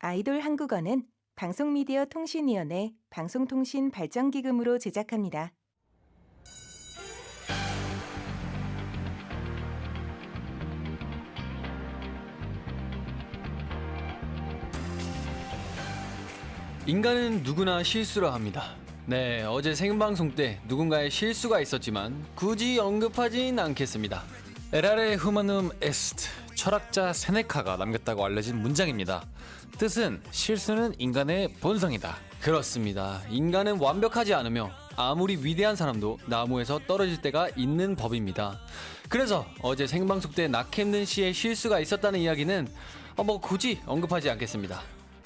아이돌 한국어는 방송미디어통신위원회 방송통신발전기금으로 제작합니다. 인간은 누구나 실수를 합니다. 네, 어제 생방송 때 누군가의 실수가 있었지만 굳이 언급하진 않겠습니다. 에라레 후마눔 에스트, 철학자 세네카가 남겼다고 알려진 문장입니다. 뜻은 실수는 인간의 본성이다. 그렇습니다. 인간은 완벽하지 않으며 아무리 위대한 사람도 나무에서 떨어질 때가 있는 법입니다. 그래서 어제 생방송 때 나캠든 씨의 실수가 있었다는 이야기는 굳이 언급하지 않겠습니다.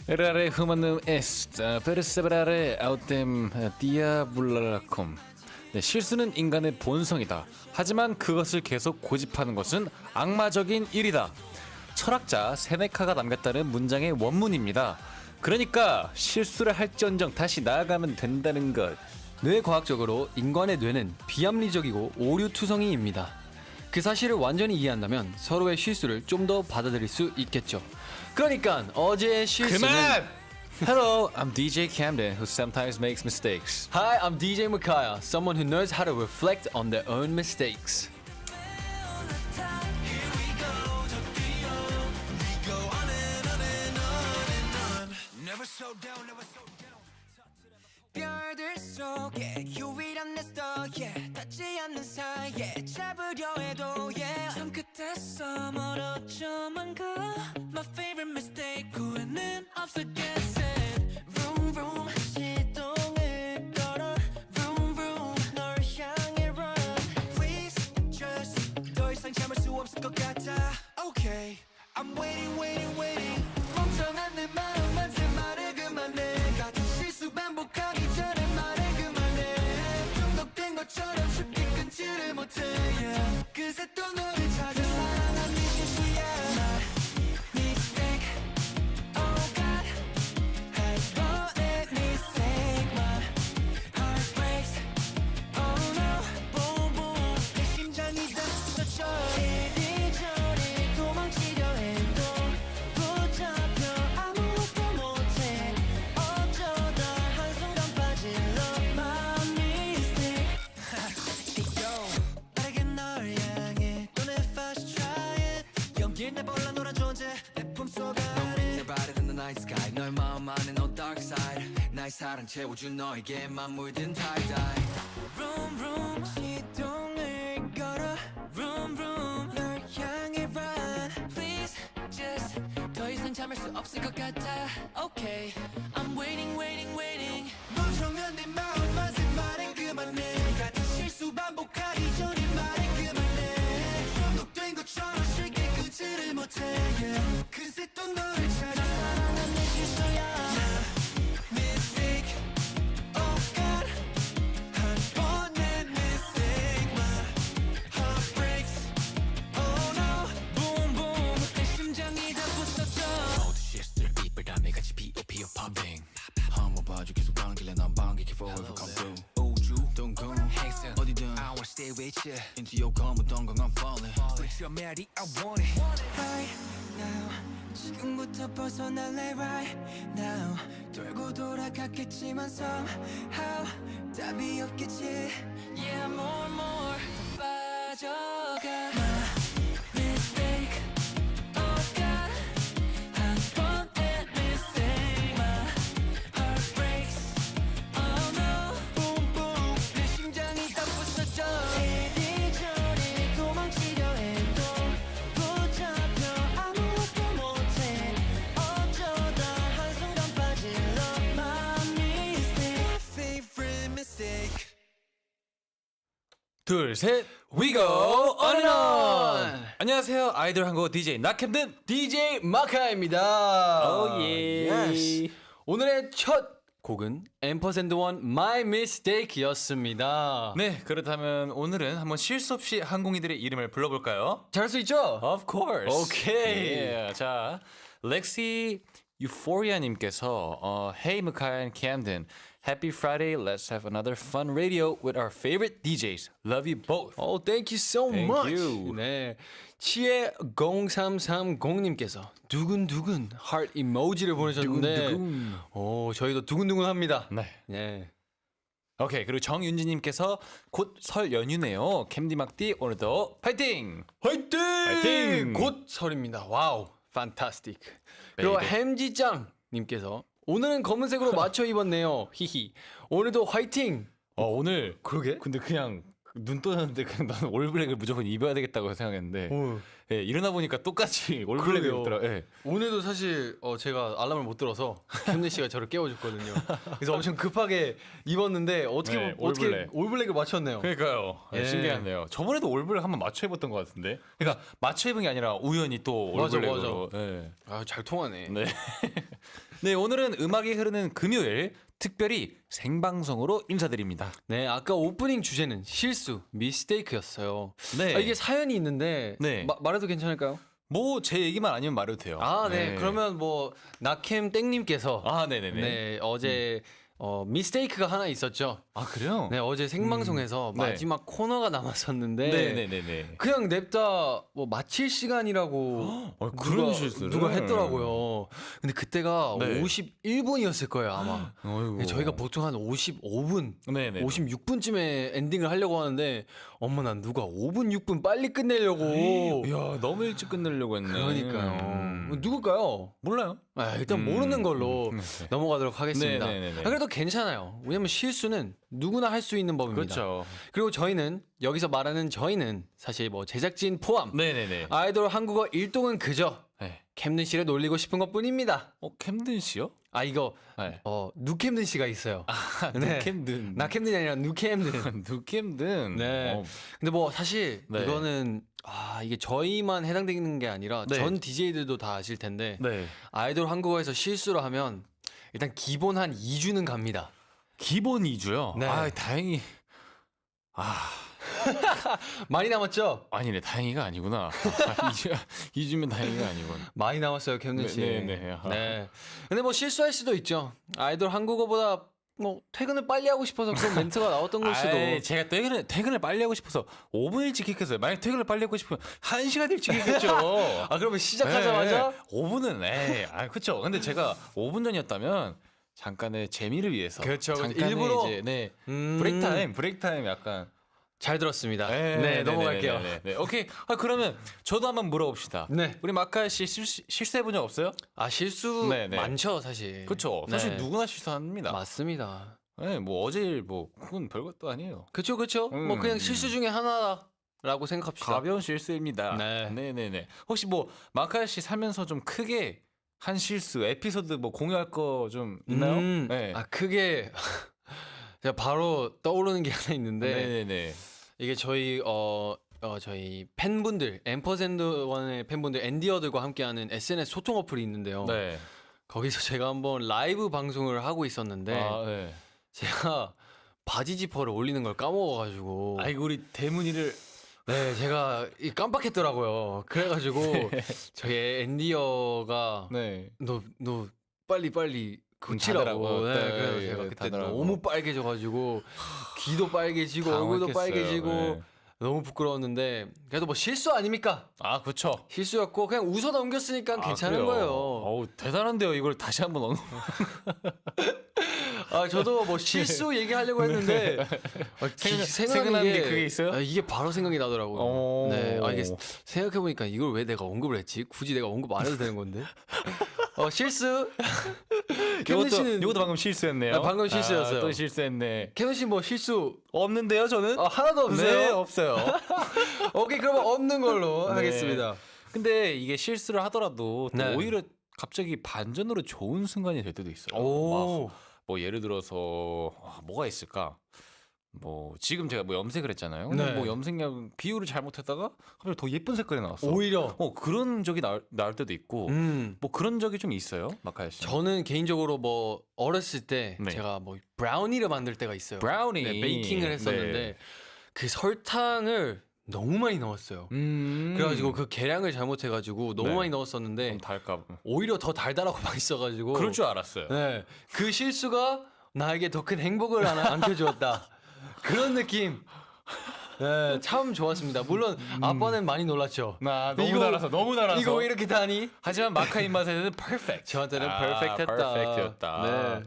에라레 후마눔 에스트 페르세브라레 아우템 디아블라콤. 네, 실수는 인간의 본성이다. 하지만 그것을 계속 고집하는 것은 악마적인 일이다. 철학자 세네카가 남겼다는 문장의 원문입니다. 그러니까 실수를 할지언정 다시 나아가면 된다는 것. 뇌과학적으로 인간의 뇌는 비합리적이고 오류투성이입니다. 그 사실을 완전히 이해한다면 서로의 실수를 좀 더 받아들일 수 있겠죠. 그러니까 어제의 실수는 그만! Hello, I'm DJ Camden, who sometimes makes mistakes. Hi, I'm DJ Makaya, someone who knows how to reflect on their own mistakes. 별들 속에 유일한 네스터 yeah. 닿지 않는 사이에 잡으려 해도 yeah. 참 끝에서 멀어져만 가 My favorite mistake 후회는 없었겠어 Vroom vroom 시동을 걸어 Vroom vroom 널 향해 run Please just 더 이상 참을 수 없을 것 같아 Okay I'm waiting waiting waiting 멍청한 내 마음한테 말을 그만해 같은 실수 반복하기 전에 말을 그만해 중독된 것처럼 쉽게 끊지를 못해 yeah. 그새 또 너를 찾아 사랑한 네 실수야 My mistake Oh God 한 번의 mistake My heart breaks Oh no Boom boom 내 심장이 다 부서져 이리저리 도망치려 해도 붙잡혀 아무것도 못해 어쩌다 한순간 빠진 love my mistake Hey yo 빠르게 널 향해 또 내 first try it 연기를 내볼라 노란 존재 내 품속 안에 You're brighter than the night sky 너의 마음 안에 no dark side 나의 사랑 채워준 너에게만 물든 tie-dye Vroom vroom 시동을 걸어 Vroom vroom 널 향해 run Please just 더 이상 참을 수 없을 것 같아 Okay I'm waiting waiting waiting 멍청한 내 마음 맛에 말은 그만해 같은 실수 반복하기 전에 말은 그만해 중독된 것처럼 쉽게 끊지를 못해 yeah. 그새 또 너를 찾아 사랑한 내 실수야 Mistake Oh God 한 번의 mistake My heart breaks Oh no Boom boom 내 심장이 다 부서져 모든 실수들 이빨담에 같이 피어 popping 한번 봐줘 계속 가는 길에 난 반격해 forever come through 우주 둥근 행성 어디든 I wanna stay with you into your comfort 덩강 I'm falling Put your melody I want it Right now 지금부터 벗어날래 right now 돌고 돌아갔겠지만 somehow 답이 없겠지 Yeah more more 빠져가 My mistake Oh God 한 번의 mistake My heart breaks Oh no Boom boom 내 심장이 다 부서져 이리저리 도망치려 해도 붙잡혀 아무것도 못해 어쩌다 한순간 빠진 love my mistake My favorite mistake 둘, 셋, we go on and on! 안녕하세요, 아이돌 한국어 DJ 나캠든! DJ 마카입니다. Oh, yeah. 오늘의 첫 곡은 앰퍼샌드1 My Mistake였습니다. 네, 그렇다면 오늘은 한번 실수 없이 항공이들의 이름을 불러볼까요? 잘할 수 있죠? Of course. 오케이. Yeah. 자, 렉시 유포리아님께서 Hey Mikhail and Camden, Happy Friday. Let's have another fun radio with our favorite DJs. Love you both. Oh, thank you so Thank much. you. 네, 치에 0330님께서 두근두근 하트 이모지를 보내셨는데, 두근두근. 저희도 두근두근합니다. 네. 네. 오케이. 그리고 정윤지님께서 곧 설 연휴네요. 캠디 막디 오늘도 파이팅! 화이팅! 화이팅! 곧 설입니다. 와우, 판타스틱. 그리고 네네. 햄지짱님께서 오늘은 검은색으로 맞춰 입었네요. 히히. 오늘도 화이팅! 오늘 그러게? 근데 그냥 눈 떠졌는데 그냥 나는 올블랙을 무조건 입어야 되겠다고 생각했는데 오. 예, 일어나 보니까 똑같이 올블랙을 그러게요. 입더라. 예. 오늘도 사실 제가 알람을 못 들어서 캠든 씨가 저를 깨워줬거든요. 그래서 엄청 급하게 입었는데 어떻게 네, 어떻게 올블랙. 올블랙을 맞췄네요. 그러니까요. 예, 예. 신기하네요. 저번에도 올블랙 한번 맞춰 입었던 것 같은데. 그러니까 맞춰 입은 게 아니라 우연히 또 맞아, 올블랙으로. 예. 아, 잘 통하네. 네. 네, 오늘은 음악이 흐르는 금요일 특별히 생방송으로 인사드립니다. 네, 아까 오프닝 주제는 실수, 미스테이크였어요. 네. 이게 사연이 있는데 네. 말해도 괜찮을까요? 뭐 제 얘기만 아니면 말해도 돼요. 아, 네. 그러면 뭐 나캠 땡님께서 아, 네네네. 네, 어제 미스테이크가 하나 있었죠. 아, 그래요? 네, 어제 생방송에서 네. 마지막 코너가 남았었는데 네네네네. 그냥 냅다 뭐 마칠 시간이라고 그런 실수를? 누가 했더라고요. 근데 그때가 네. 51분이었을 거예요, 아마. 어이구. 네, 저희가 보통 한 55분, 네네. 56분쯤에 엔딩을 하려고 하는데 어머나 누가 5분, 6분 빨리 끝내려고. 야, 너무 일찍 끝내려고 했네. 그러니까요. 누굴까요? 몰라요. 아, 일단 모르는 걸로 네. 넘어가도록 하겠습니다. 네네네네. 아, 그래도 괜찮아요. 왜냐면 실수는 누구나 할 수 있는 법입니다. 그렇죠. 그리고 저희는 여기서 말하는 저희는 사실 뭐 제작진 포함 네네네. 아이돌 한국어 1동은 그저 네. 캠든 씨를 놀리고 싶은 것뿐입니다. 캠든 씨요? 아 이거 네. 누캠든 씨가 있어요. 네. 누캠든. 나 캠든이 아니라 누캠든. 누캠든. 네. 근데 뭐 사실 네. 이거는 이게 저희만 해당되는 게 아니라 네. 전 DJ들도 다 아실 텐데 네. 아이돌 한국어에서 실수를 하면 일단 기본 한 2주는 갑니다. 기본 2주요? 네. 아, 다행히. 많이 남았죠? 아니네, 다행히가 아니구나. 2주면 다행히가 아니군. 많이 남았어요, 캠든 씨. 네. 네. 근데 뭐 실수할 수도 있죠. 아이돌 한국어보다 뭐 퇴근을 빨리 하고 싶어서 그런 멘트가 나왔던 걸 수도. 제가 퇴근을 빨리 하고 싶어서 5분 일찍 했어요. 만약 퇴근을 빨리 하고 싶으면 1시간 일찍 했겠죠. 그러면 시작하자마자 5분은 그렇죠. 근데 제가 5분 전이었다면 잠깐의 재미를 위해서 그렇죠. 잠깐의 일부러? 이제 브레이크 타임 약간 잘 들었습니다. 네, 넘어갈게요. 네. 오케이. 그러면 저도 한번 물어봅시다. 네. 우리 마카 씨 실수해본 적 없어요? 실수 네. 많죠, 사실. 그렇죠. 사실 네. 누구나 실수합니다. 맞습니다. 네, 뭐 어제 일 그건 별것도 아니에요. 그렇죠. 뭐 그냥 실수 중에 하나라고 생각합시다. 가벼운 실수입니다. 네. 네네네. 혹시 뭐 마카 씨 살면서 좀 크게 한 실수 에피소드 뭐 공유할 거 좀 있나요? 네. 크게 제가 바로 떠오르는 게 하나 있는데 네네네. 이게 저희 저희 팬분들 앰퍼샌드원의 팬분들 엔디어들과 함께하는 SNS 소통 어플이 있는데요. 네. 거기서 제가 한번 라이브 방송을 하고 있었는데 네. 제가 바지 지퍼를 올리는 걸 까먹어가지고 아이고 우리 대문이를 네 제가 깜빡했더라고요. 그래가지고 저희 엔디어가 네. 너 빨리 고치라고. 다더라고요. 네, 네, 그래서 제가 그때 다더라고. 너무 빨개져가지고 귀도 빨개지고 얼굴도 당황했겠어요. 빨개지고 네. 너무 부끄러웠는데 그래도 뭐 실수 아닙니까? 그렇죠. 실수였고 그냥 웃어 넘겼으니까 괜찮은 그래요? 거예요. 어우 대단한데요. 이걸 다시 한번 저도 뭐 실수 얘기하려고 했는데 생각나는 게 그게 있어요? 이게 바로 생각이 나더라고요. 오. 네, 이게 생각해 보니까 이걸 왜 내가 언급을 했지? 굳이 내가 언급 안 해도 되는 건데. 실수. 케빈 씨는 이것도 방금 실수했네요. 방금 실수였어요. 또 실수했네. 케빈 씨 뭐 실수 없는데요, 저는? 하나도 없어요? 네, 없어요. 오케이, 그러면 없는 걸로 네. 하겠습니다. 근데 이게 실수를 하더라도 또 네. 오히려 갑자기 반전으로 좋은 순간이 될 때도 있어요. 오. 뭐 예를 들어서 뭐가 있을까? 뭐 지금 제가 뭐 염색을 했잖아요. 네. 뭐 염색약 비율을 잘못했다가 갑자기 더 예쁜 색깔이 나왔어. 오히려. 그런 적이 나올 때도 있고 뭐 그런 적이 좀 있어요, 마카야 씨. 저는 개인적으로 뭐 어렸을 때 네. 제가 뭐 브라우니를 만들 때가 있어요. 브라우니. 네, 베이킹을 했었는데 네. 그 설탕을 너무 많이 넣었어요. 그래가지고 그 계량을 잘못해가지고 너무 네. 많이 넣었었는데 좀 달까 봐. 오히려 더 달달하고 맛있어가지고 그럴 줄 알았어요. 네, 그 실수가 나에게 더 큰 행복을 안겨주었다. 그런 느낌. 네, 참 좋았습니다. 물론 아빠는 많이 놀랐죠. 나 너무 이거- 달아서 너무 달아서. 이거 왜 이렇게 다니? 하지만 마카 입맛에는 퍼펙트. 저한테는 퍼펙트했다. 퍼펙트였다. 네.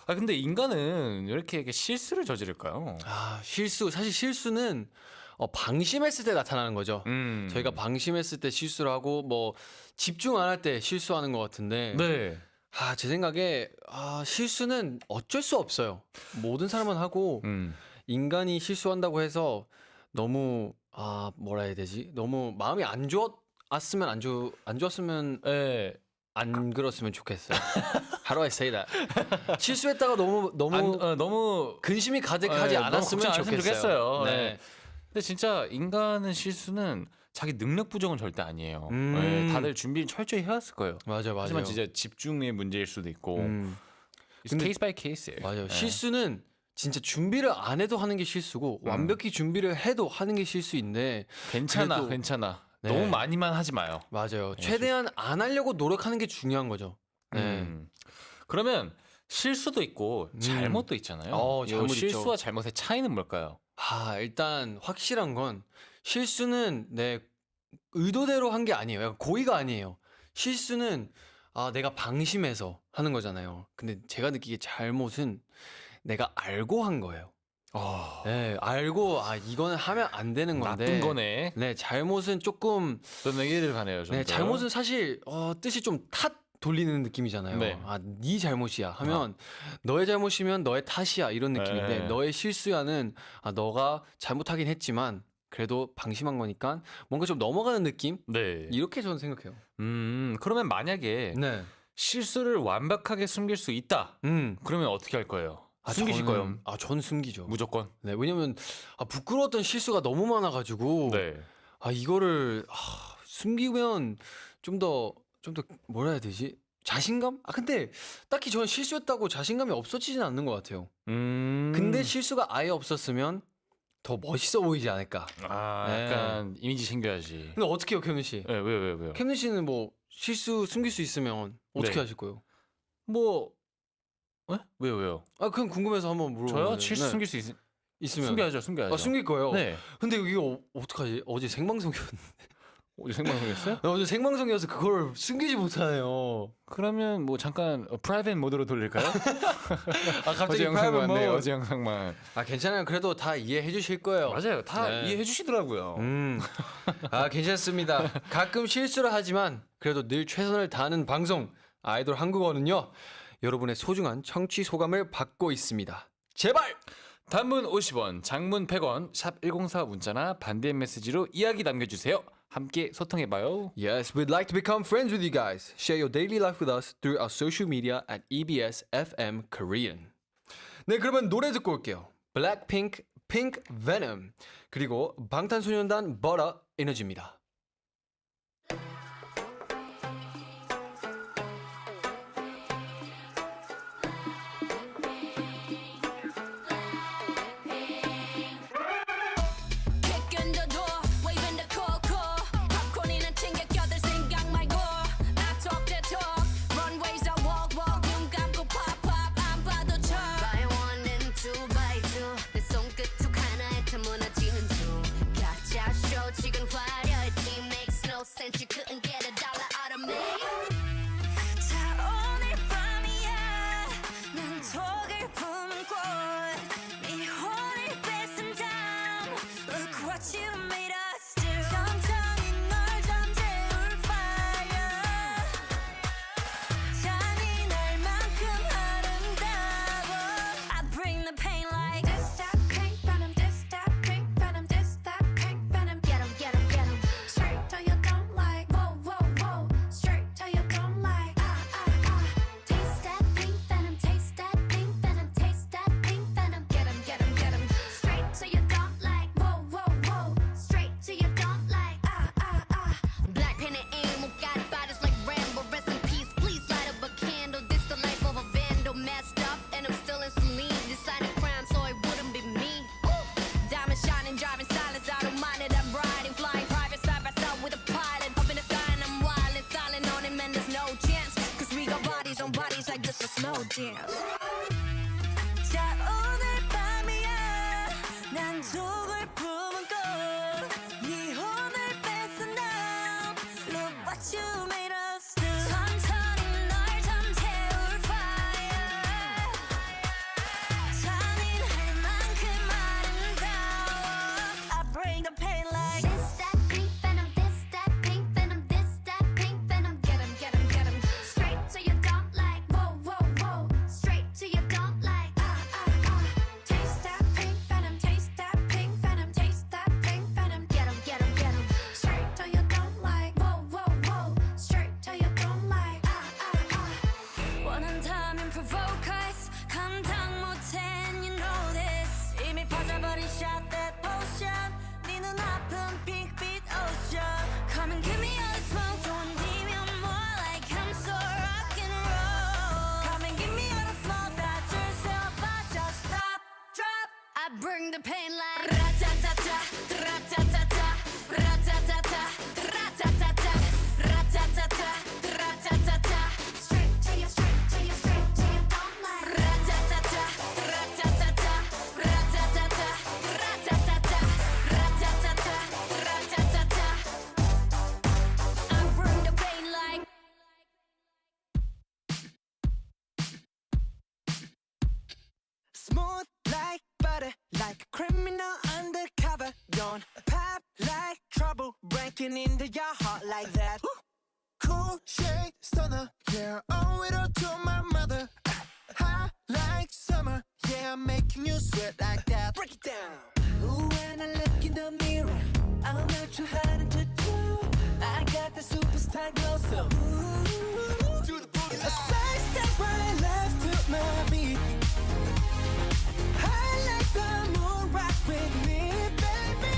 아 근데 인간은 왜 이렇게 실수를 저지를까요? 아, 실수. 사실 실수는 방심했을 때 나타나는 거죠. 저희가 방심했을 때 실수를 하고 뭐 집중 안 할 때 실수하는 것 같은데 네. 제 생각에 실수는 어쩔 수 없어요. 모든 사람은 하고 인간이 실수한다고 해서 너무 뭐라 해야 되지? 너무 마음이 안 좋았으면 안 좋았으면 네. 안 그렇으면 좋겠어요. How do I say that? 실수했다가 너무 너무 근심이 가득하지 너무 않았으면 걱정 안 했으면 좋겠어요. 네. 네. 근데 진짜 인간은 실수는 자기 능력 부족은 절대 아니에요. 네, 다들 준비를 철저히 해왔을 거예요. 맞아요. 하지만 진짜 집중의 문제일 수도 있고 근데- 케이스 바이 케이스예요. 맞아요. 네. 실수는 진짜 준비를 안 해도 하는 게 실수고 완벽히 준비를 해도 하는 게 실수인데 괜찮아, 그래도- 괜찮아. 네. 너무 많이만 하지 마요. 맞아요. 최대한 안 하려고 노력하는 게 중요한 거죠. 네. 그러면 실수도 있고 잘못도 있잖아요. 이 잘못 있죠. 실수와 잘못의 차이는 뭘까요? 일단 확실한 건 실수는 내 의도대로 한 게 아니에요. 약간 고의가 아니에요. 실수는 내가 방심해서 하는 거잖아요. 근데 제가 느끼기에 잘못은 내가 알고 한 거예요. 네, 알고 이거는 하면 안 되는 건데. 나쁜 거네. 네, 잘못은 조금 좀 얘기를 가네요. 좀 네, 더. 잘못은 사실 뜻이 좀 탓 돌리는 느낌이잖아요. 네. 네 잘못이야 하면 너의 잘못이면 너의 탓이야 이런 느낌인데 네. 너의 실수야는 너가 잘못하긴 했지만 그래도 방심한 거니까 뭔가 좀 넘어가는 느낌? 네. 이렇게 저는 생각해요. 그러면 만약에 네. 실수를 완벽하게 숨길 수 있다. 그러면 어떻게 할 거예요? 숨기실 거예요? 전 숨기죠. 무조건. 네, 왜냐면 부끄러웠던 실수가 너무 많아가지고 네. 이거를 숨기면 좀 더 뭐라 해야 되지? 자신감? 근데 딱히 저는 실수했다고 자신감이 없어지진 않는 것 같아요. 근데 실수가 아예 없었으면 더 멋있어 보이지 않을까. 약간 이미지 챙겨야지. 근데 어떻게 해요, 캠든 씨? 네, 왜요? 캠든 씨는 뭐 실수 숨길 수 있으면 어떻게 네. 하실 거예요? 뭐 왜요? 그냥 궁금해서 한번 물어보세요. 저요? 실수 숨길 수 있으면 숨겨야죠. 숨길 거예요. 네. 근데 이거 어떡하지? 어제 생방송이었는데. 어제 생방송했어요? 어제 생방송이어서 그걸 숨기지 못하네요. 그러면 뭐 잠깐 프라이빗 모드로 돌릴까요? 갑자기 어제 영상만 private 네, mode. 어제 영상만. 괜찮아요. 그래도 다 이해해 주실 거예요. 맞아요. 다 네. 이해해 주시더라고요. 괜찮습니다. 가끔 실수를 하지만 그래도 늘 최선을 다하는 방송 아이돌 한국어는요. 여러분의 소중한 청취 소감을 받고 있습니다. 제발! 단문 50원, 장문 100원, 샵 1045 문자나 반대 메시지로 이야기 남겨주세요. 함께 소통해봐요. Yes, we'd like to become friends with you guys. Share your daily life with us through our social media at EBS FM Korean. 네, 그러면 노래 듣고 올게요. Blackpink, Pink Venom 그리고 방탄소년단 Butter Energy입니다. Kick in the door, waving the coco. popcorn이나 챙겨 껴들 생각 말고. I talk that talk, runways I walk. 눈 감고 pop 안 봐도 쳐. By one and two by two, 내 손끝 툭 하나에 다 무너지는 중. 가짜 쇼 지금 화려할 속을 품은 꽃네 혼을 뺏은 나 Look what you made us do 천천히 널 잠재울 fire 잔인할 만큼 아름다워 I bring the pain like This that pink venom, this that pink venom, this that pink venom. Get 'em, get 'em, get 'em. Straight to your don't like, whoa, whoa, whoa. Straight to your don't like, Taste that pink venom, taste that pink venom, taste that pink venom. Get 'em, get 'em, get 'em. Straight to your don't like, whoa, whoa, whoa. Straight to your don't like, 원한다면 provoke us. 감당 못해, and you know this. 이미 퍼져버린 shot that potion 네 눈앞은 핑크빛 ocean Come and give me all the smoke, don't need me more like I'm so rock and roll. Come and give me all the smoke that you're so about just stop drop I bring the pain like ra-ta-ta-ta, ra-ta-ta-ta, ra-ta-ta-ta, ra-ta-ta-ta, ra-ta-ta-ta, ra-ta-ta-ta. Straight to your, straight to your, straight to your don't like. Ra-ta-ta-ta, ra-ta-ta-ta, ra-ta-ta-ta, ra-ta-ta-ta, ra-ta-ta-ta, ra-ta-ta-ta. I bring the pain like. Smooth like butter, like a criminal undercover. Don't pop like trouble, breaking into your heart like that. Cool shade stunner, yeah, owe it all to my mother. Hot like summer, yeah, I'm making you sweat like that. Break it down. Ooh, when I look in the mirror, I'm not too hard to do. I got the superstar glow, so ooh, do the boogie. A side step right left to my beat. I like the moon rock with me, baby.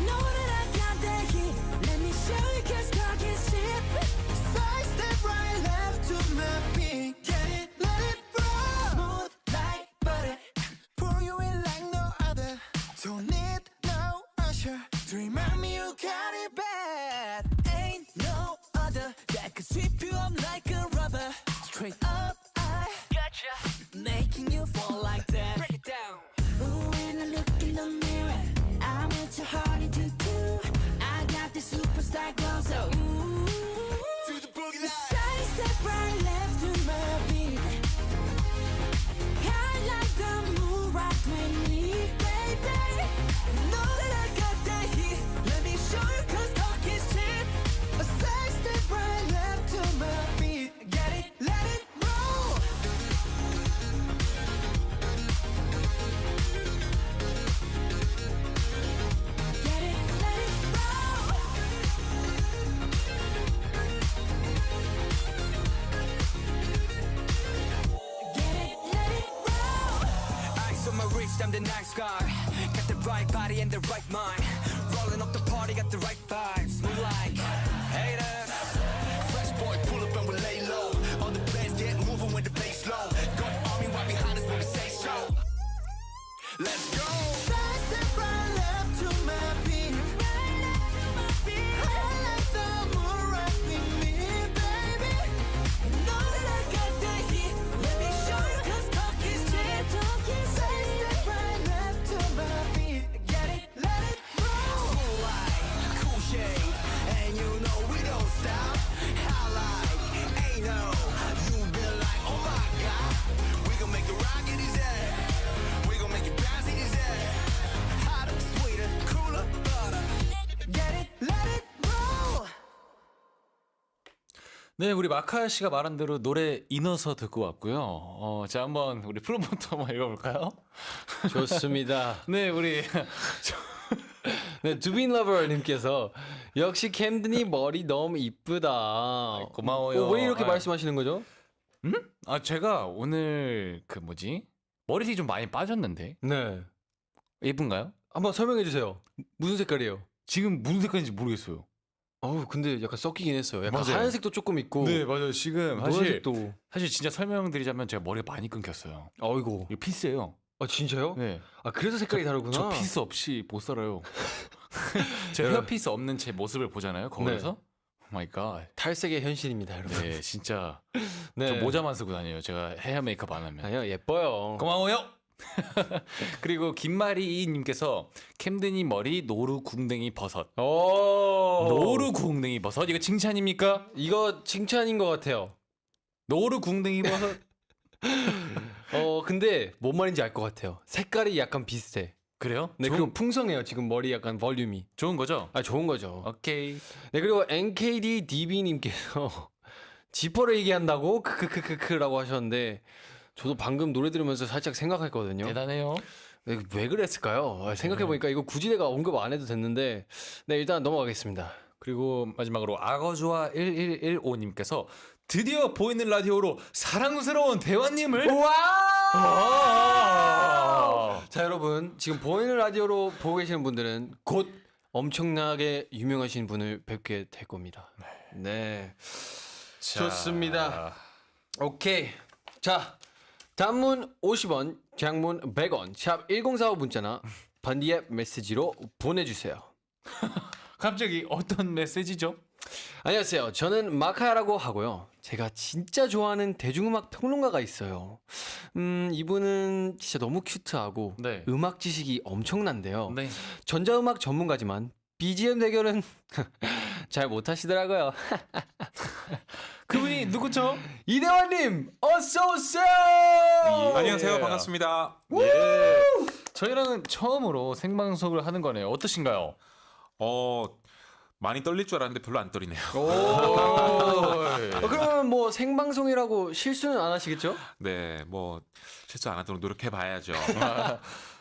Know that I got that heat. Let me show you 'cause talk is cheap. Side step right left to my beat. Get it, let it roll. Smooth like butter. Pour you in like no other. Don't need no usher to remind me you got it bad. Ain't no other that could sweep you up like a rubber. Straight up, I gotcha. Making you fall like that. Break it down. Ooh, when I look in the mirror, I'm what your heart to do. I got the superstar glow, so ooh. Do the boogie line. Side step right left to my beat. I like the moon rock with me, baby. Know that I got that heat. Let me show you 'cause talk is cheap. A side step right left to my beat. Get it, let it roll. Get it, let it roll. Get it, let it roll. Eyes on my wrist, I'm the nice guy. Got the right body and the right mind. Rolling up the party, got the right vibes. Move like haters. Fresh boy, pull up and we lay low. All the players get moving with the bass low. Got army right behind us when we say so. Let's go. Side step right left to my beat. I like the moon rock with me, baby. Know that I got that heat. Let me show you 'cause talk is cheap. Side step right left to my beat. Get it, let it roll. Cool light, cool shade, and you know we don't stop. High light, ain't no. You been like, oh my god. We gon' make the rocket easy. We gon' make it bounce easy. Hotter, sweeter, cooler, butter. Get it, let it roll. 네, 우리 마카 씨가 말한 대로 노래 인어서 듣고 왔고요. 자, 한번 우리 프롬부터 한번 읽어볼까요? 좋습니다. 네, 우리 네, 두빈러버님께서 역시 캠든이 머리 너무 이쁘다. 고마워요. 왜 이렇게 아. 말씀하시는 거죠? 제가 오늘 그 뭐지? 머리색이 좀 많이 빠졌는데 네, 예쁜가요? 한번 설명해 주세요. 무슨 색깔이에요? 지금 무슨 색깔인지 모르겠어요. 어우, 근데 약간 섞이긴 했어요. 약간 맞아요. 하얀색도 조금 있고, 네, 맞아요. 지금 사실 노란색도. 진짜 설명드리자면 제가 머리가 많이 끊겼어요. 어이고. 이거 피스예요. 아, 진짜요? 네. 아, 그래서 색깔이 다르구나. 저 피스 없이 못 살아요. 제가 헤어 피스 없는 제 모습을 보잖아요. 거울에서. 오 마이 갓. 탈색의 현실입니다, 여러분. 네, 진짜 네. 저 모자만 쓰고 다녀요. 제가 헤어 메이크업 안 하면. 아니요, 예뻐요. 고마워요. 그리고 김마리님께서 캠든이 머리 노루궁뎅이 버섯. 오. 노루궁뎅이 버섯 이거 칭찬입니까? 이거 칭찬인 것 같아요. 노루궁뎅이 버섯. 근데 뭔 말인지 알 것 같아요. 색깔이 약간 비슷해. 그래요? 네, 좋은, 그리고 풍성해요. 지금 머리 약간 볼륨이. 좋은 거죠? 아, 좋은 거죠. 오케이. 네, 그리고 NKDDB님께서 지퍼를 얘기한다고 크크크크크라고 하셨는데 저도 방금 노래 들으면서 살짝 생각했거든요. 대단해요. 네, 왜 그랬을까요? 생각해보니까 이거 굳이 내가 언급 안 해도 됐는데 네, 일단 넘어가겠습니다. 그리고 마지막으로 악어주와 1115님께서 드디어 보이는 라디오로 사랑스러운 대화님을 자, 여러분 지금 보이는 라디오로 보고 계시는 분들은 곧 엄청나게 유명하신 분을 뵙게 될 겁니다. 네. 좋습니다. 오케이. 자, 단문 50원, 장문 100원, 샵 1045 문자나 반디앱 메시지로 보내주세요. 갑자기 어떤 메시지죠? 안녕하세요. 저는 마카야라고 하고요. 제가 진짜 좋아하는 대중음악 평론가가 있어요. 이분은 진짜 너무 큐트하고 네. 음악 지식이 엄청난데요. 네. 전자음악 전문가지만 BGM 대결은 잘 못하시더라고요. 그분이 누구죠? 이대환님 어서 오세요. 안녕하세요. 반갑습니다. 예. 저희랑은 처음으로 생방송을 하는 거네요. 어떠신가요? 많이 떨릴 줄 알았는데 별로 안 떨리네요. 그러면 뭐 생방송이라고 실수는 안 하시겠죠? 네, 뭐 실수 안 하도록 노력해 봐야죠.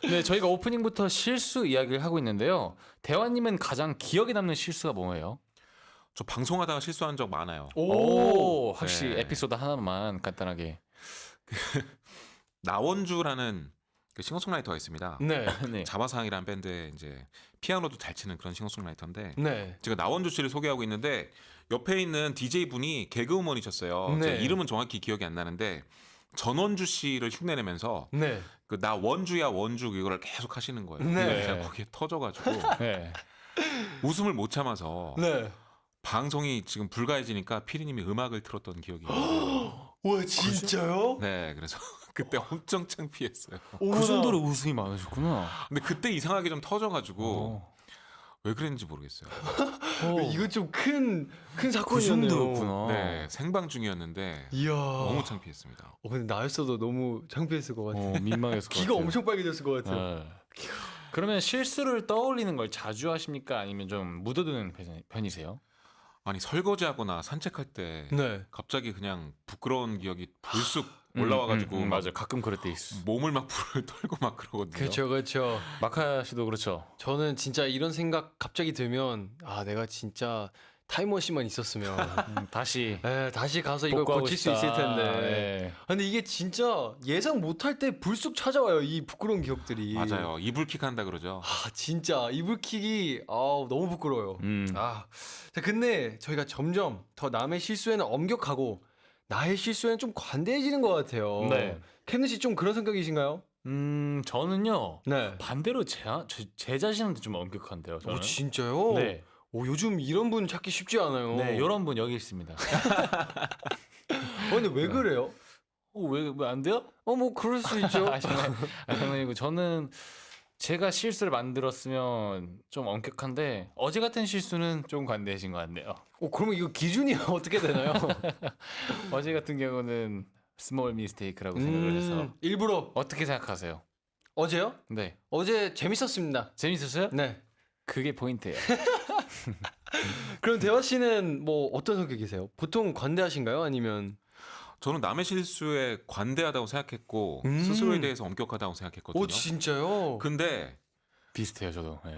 네, 저희가 오프닝부터 실수 이야기를 하고 있는데요. 대화님은 가장 기억에 남는 실수가 뭐예요? 저 방송하다가 실수한 적 많아요. 오, 혹시 네. 에피소드 하나만 간단하게. 나원주라는 그 싱어송라이터가 있습니다. 네. 네. 자바상이라는 밴드에 이제 피아노도 잘 치는 그런 싱어송라이터인데 네. 제가 나원주 씨를 소개하고 있는데 옆에 있는 DJ 분이 개그우먼이셨어요. 네. 제가 이름은 정확히 기억이 안 나는데 전원주 씨를 흉내내면서 네. 그 나 원주야 원주 이거를 계속 하시는 거예요. 네. 제가 거기에 터져가지고 네. 웃음을 못 참아서 네. 방송이 지금 불가해지니까 피디님이 음악을 틀었던 기억이 있어요. 와, 진짜요? 네, 그래서 그때 엄청 창피했어요. 그 정도로 웃음이 많으셨구나. 근데 그때 이상하게 좀 터져가지고 왜 그랬는지 모르겠어요. 이거 좀 큰 그 사건이었네요. 정도였구나. 네, 생방 중이었는데 이야. 너무 창피했습니다. 근데 나였어도 너무 창피했을 것 같아요. 민망했을 것 귀가 같아요. 엄청 빨개졌을 것 같아요. 네. 그러면 실수를 떠올리는 걸 자주 하십니까? 아니면 좀 묻어두는 편이세요? 아니 설거지하거나 산책할 때 네. 갑자기 그냥 부끄러운 기억이 불쑥 올라와가지고 막 맞아. 가끔 그럴 때 있어. 몸을 막 불을 떨고 막 그러거든요. 그렇죠, 그렇죠. 마카 씨도 그렇죠. 저는 진짜 이런 생각 갑자기 들면 아, 내가 진짜 타임머신만 있었으면 다시 다시 가서 이걸 복구하고 고칠 수 싶다. 있을 텐데. 네. 근데 이게 진짜 예상 못할 때 불쑥 찾아와요, 이 부끄러운 기억들이. 맞아요. 이불킥 한다 그러죠. 아, 진짜 이불킥이 너무 부끄러워요. 자, 근데 저희가 점점 더 남의 실수에는 엄격하고 나의 실수에는 좀 관대해지는 것 같아요. 네. 캔느 씨 좀 그런 성격이신가요? 저는요. 네. 반대로 제 자신한테 좀 엄격한데요. 저는. 오, 진짜요? 네. 오, 요즘 이런 분 찾기 쉽지 않아요. 네, 이런 분 여기 있습니다. 근데 왜 그래요? 왜 안 돼요? 뭐 그럴 수 있죠. 장난이고 저는 제가 실수를 만들었으면 좀 엄격한데 어제 같은 실수는 좀 관대하신 것 같네요. 그러면 이거 기준이 어떻게 되나요? 어제 같은 경우는 스몰 미스테이크라고 생각을 해서 일부러 어떻게 생각하세요? 어제요? 네, 어제 재밌었습니다. 재밌었어요? 네. 그게 포인트예요. 그럼 대화 씨는 뭐 어떤 성격이세요? 보통 관대하신가요? 아니면 저는 남의 실수에 관대하다고 생각했고 스스로에 대해서 엄격하다고 생각했거든요. 오, 진짜요? 근데 비슷해요, 저도. 네.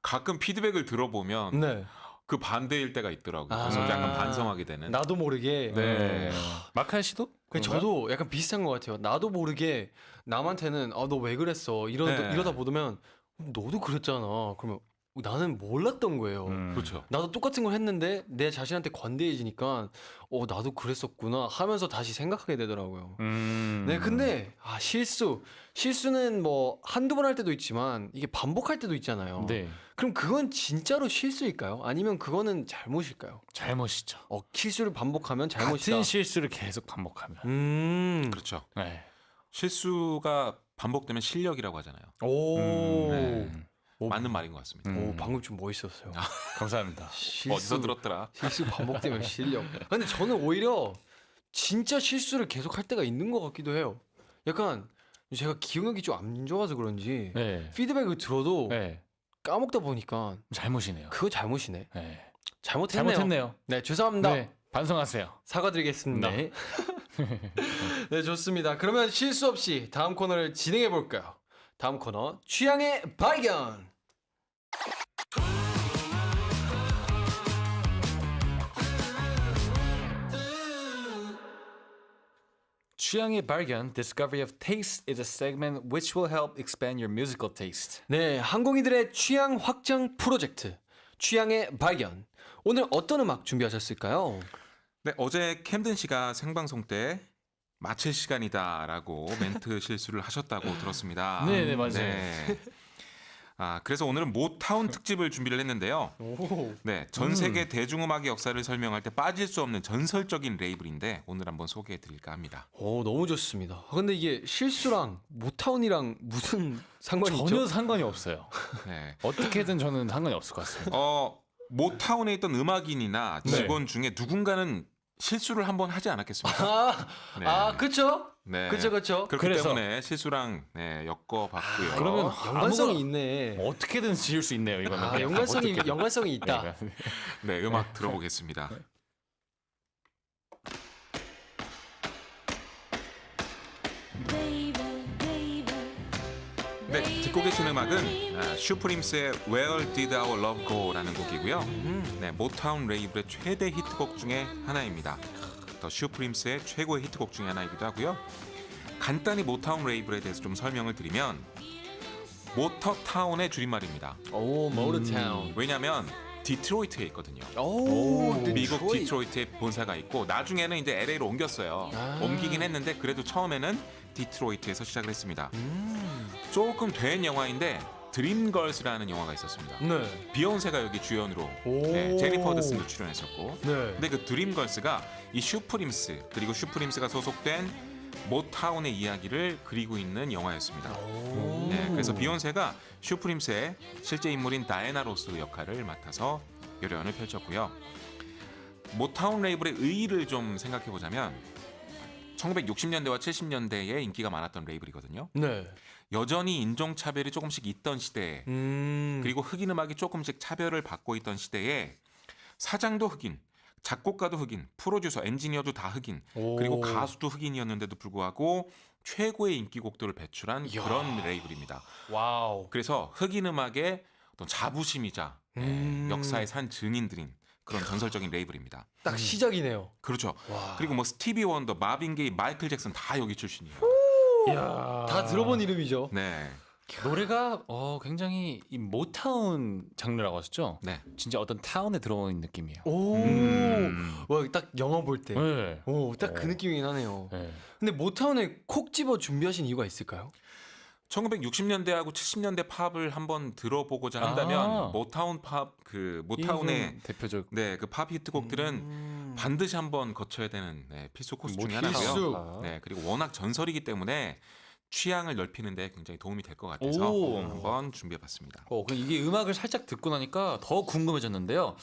가끔 피드백을 들어보면 네. 그 반대일 때가 있더라고요. 그래서 아. 약간 반성하게 되는. 나도 모르게. 네. 마카 씨도? 그 저도 약간 비슷한 것 같아요. 나도 모르게 남한테는 너 왜 그랬어 네. 이러다 보면 너도 그랬잖아. 그러면 나는 몰랐던 거예요. 그렇죠. 나도 똑같은 걸 했는데 내 자신한테 관대해지니까 나도 그랬었구나 하면서 다시 생각하게 되더라고요. 네, 근데 실수는 뭐 한두 번 할 때도 있지만 이게 반복할 때도 있잖아요. 네, 그럼 그건 진짜로 실수일까요? 아니면 그거는 잘못일까요? 잘못이죠. 실수를 반복하면 잘못이다. 같은 실수를 계속 반복하면. 그렇죠. 네. 실수가 반복되면 실력이라고 하잖아요. 오. 네. 오. 맞는 말인 것 같습니다. 오, 방금 좀 멋있었어요. 감사합니다. 어디서 들었더라? 실수 반복되면 실력. 근데 저는 오히려 진짜 실수를 계속 할 때가 있는 것 같기도 해요. 약간 제가 기억력이 좀 안 좋아서 그런지 네. 피드백을 들어도 네. 까먹다 보니까 잘못이네요. 그거 잘못이네. 네. 잘못했네요. 잘못했네요. 네, 죄송합니다. 네. 반성하세요. 사과드리겠습니다. 네. 네, 좋습니다. 그러면 실수 없이 다음 코너를 진행해 볼까요? 다음 코너 취향의 발견. 취향의 발견, Discovery of Taste is a segment which will help expand your musical taste. 네, 항공이들의 취향 확장 프로젝트 취향의 발견. 오늘 어떤 음악 준비하셨을까요? 네, 어제 캠든 씨가 생방송 때 마칠 시간이다라고 멘트 실수를 하셨다고 들었습니다. 네, 맞아요. 네. 그래서 오늘은 모타운 특집을 준비를 했는데요. 오. 네, 전 세계 대중음악의 역사를 설명할 때 빠질 수 없는 전설적인 레이블인데 오늘 한번 소개해 드릴까 합니다. 오, 너무 좋습니다. 근데 이게 실수랑 모타운이랑 무슨 상관이 전혀 있죠? 상관이 없어요. 네. 어떻게든 저는 상관이 없을 것 같습니다. 모타운에 있던 음악인이나 직원 중에 누군가는 실수를 한번 하지 않았겠습니까? 네. 그렇죠. 네. 그렇죠. 그렇기 그래서. 때문에 실수랑 엮어봤고요. 그러면 연관성이 아무거나- 있네. 어떻게든 지을 수 있네요. 이거는 그냥 연관성이 어떻게든. 연관성이 있다. 네, 네, 음악 들어보겠습니다. 네, 듣고 계신 음악은 슈프림스의 Where Did Our Love Go라는 곡이고요. 네, 모타운 레이블의 최대 히트곡 중에 하나입니다. 더 슈프림스의 최고의 히트곡 중에 하나이기도 하고요. 간단히 모타운 레이블에 대해서 좀 설명을 드리면 모터타운의 줄임말입니다. 오, 모터타운. 왜냐하면 디트로이트에 있거든요. 오, 미국 디트로이트에 본사가 있고 나중에는 이제 LA로 옮겼어요. 옮기긴 했는데 그래도 처음에는 디트로이트에서 시작을 했습니다. 조금 된 영화인데 드림걸스라는 영화가 있었습니다. 네. 비욘세가 여기 주연으로 오. 네, 제니퍼 더슨도 출연했었고 네. 근데 그 드림걸스가 이 슈프림스 그리고 슈프림스가 소속된 모타운의 이야기를 그리고 있는 영화였습니다. 네, 그래서 비욘세가 슈프림스의 실제 인물인 다이애나 로스 역할을 맡아서 열연을 펼쳤고요. 모타운 레이블의 의의를 좀 생각해 보자면 1960년대와 70년대에 인기가 많았던 레이블이거든요. 네. 여전히 인종차별이 조금씩 있던 시대에 그리고 흑인 음악이 조금씩 차별을 받고 있던 시대에 사장도 흑인, 작곡가도 흑인, 프로듀서, 엔지니어도 다 흑인, 그리고 가수도 흑인이었는데도 불구하고 최고의 인기곡들을 배출한 그런 레이블입니다. 와우. 그래서 흑인 음악의 어떤 자부심이자 역사의 산 증인들인 그런 전설적인 레이블입니다. 딱 시작이네요. 그렇죠. 와. 그리고 뭐 스티비 원더, 마빈 게이, 마이클 잭슨 다 여기 출신이에요. 이야. 다 들어본 이름이죠. 네, 노래가 굉장히 이 모타운 장르라고 하셨죠? 네. 진짜 어떤 타운에 들어온 느낌이에요. 오. 와, 딱 영화 볼 때. 네. 오, 딱 그 느낌이긴 하네요. 네. 근데 모타운에 콕 집어 준비하신 이유가 있을까요? 1960년대하고 70년대 팝을 한번 들어보고자 한다면 모타운 팝 모타운의 이건 대표적 네, 그 팝 히트곡들은 반드시 한번 거쳐야 되는 필수 코스 중에 필수. 하나고요. 네, 그리고 워낙 전설이기 때문에 취향을 넓히는 데 굉장히 도움이 될 것 같아서 오. 한번 준비해봤습니다. 이게 음악을 살짝 듣고 나니까 더 궁금해졌는데요.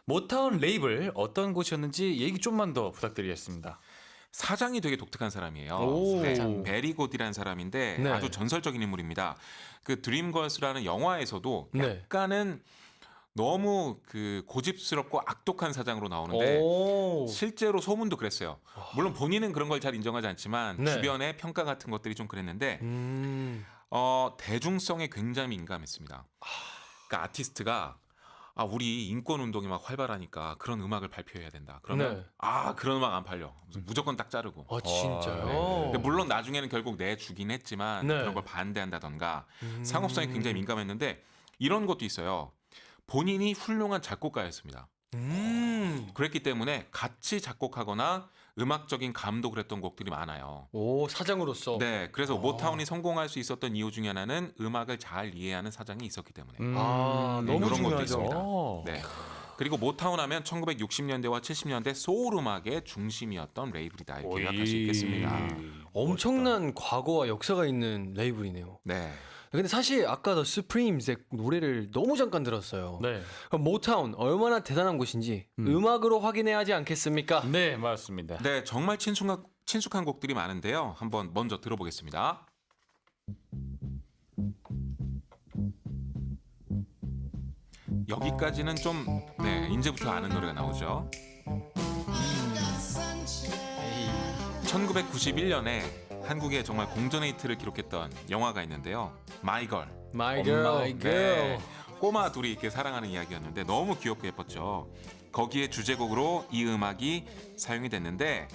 모타운 레이블 어떤 곳이었는지 얘기 좀만 더 부탁드리겠습니다. 사장이 되게 독특한 사람이에요. 오. 네, 베리 곧이라는 사람인데 네. 아주 전설적인 인물입니다. 그 드림걸스라는 영화에서도 네. 약간은 너무 그 고집스럽고 악독한 사장으로 나오는데 오. 실제로 소문도 그랬어요. 물론 본인은 그런 걸 잘 인정하지 않지만 네. 주변의 평가 같은 것들이 좀 그랬는데 대중성에 굉장히 민감했습니다. 그러니까 아티스트가 우리 인권 운동이 막 활발하니까 그런 음악을 발표해야 된다. 그러면 네. 그런 음악 안 팔려. 무조건 딱 자르고. 아, 진짜요? 네. 근데 물론 나중에는 결국 내주긴 했지만 네. 그런 걸 반대한다던가 상업성이 굉장히 민감했는데 이런 것도 있어요. 본인이 훌륭한 작곡가였습니다. 그랬기 때문에 같이 작곡하거나 음악적인 감독을 했던 곡들이 많아요. 오, 사장으로서. 네, 그래서 모타운이 성공할 수 있었던 이유 중에 하나는 음악을 잘 이해하는 사장이 있었기 때문에. 너무 이런 것도 중요하죠. 있습니다. 오. 네. 그리고 모타운 하면 1960년대와 70년대 소울 음악의 중심이었던 레이블이다 이렇게 요약할 수 있겠습니다. 엄청난 과거와 역사가 있는 레이블이네요. 네. 근데 사실 아까 더 스프림스의 노래를 너무 잠깐 들었어요. 네. 그럼 모타운 얼마나 대단한 곳인지 음악으로 확인해야 하지 않겠습니까? 네, 맞습니다. 네, 정말 친숙한 곡들이 많은데요. 한번 먼저 들어보겠습니다. 여기까지는 좀 이제부터 아는 노래가 나오죠. 1991년에 한국에 정말 공전 히트를 기록했던 영화가 있는데요. 마이 걸. My girl. 네, 꼬마 둘이 이렇게 사랑하는 이야기였는데 너무 귀엽고 예뻤죠. 거기에 주제곡으로 이 음악이 사용이 됐는데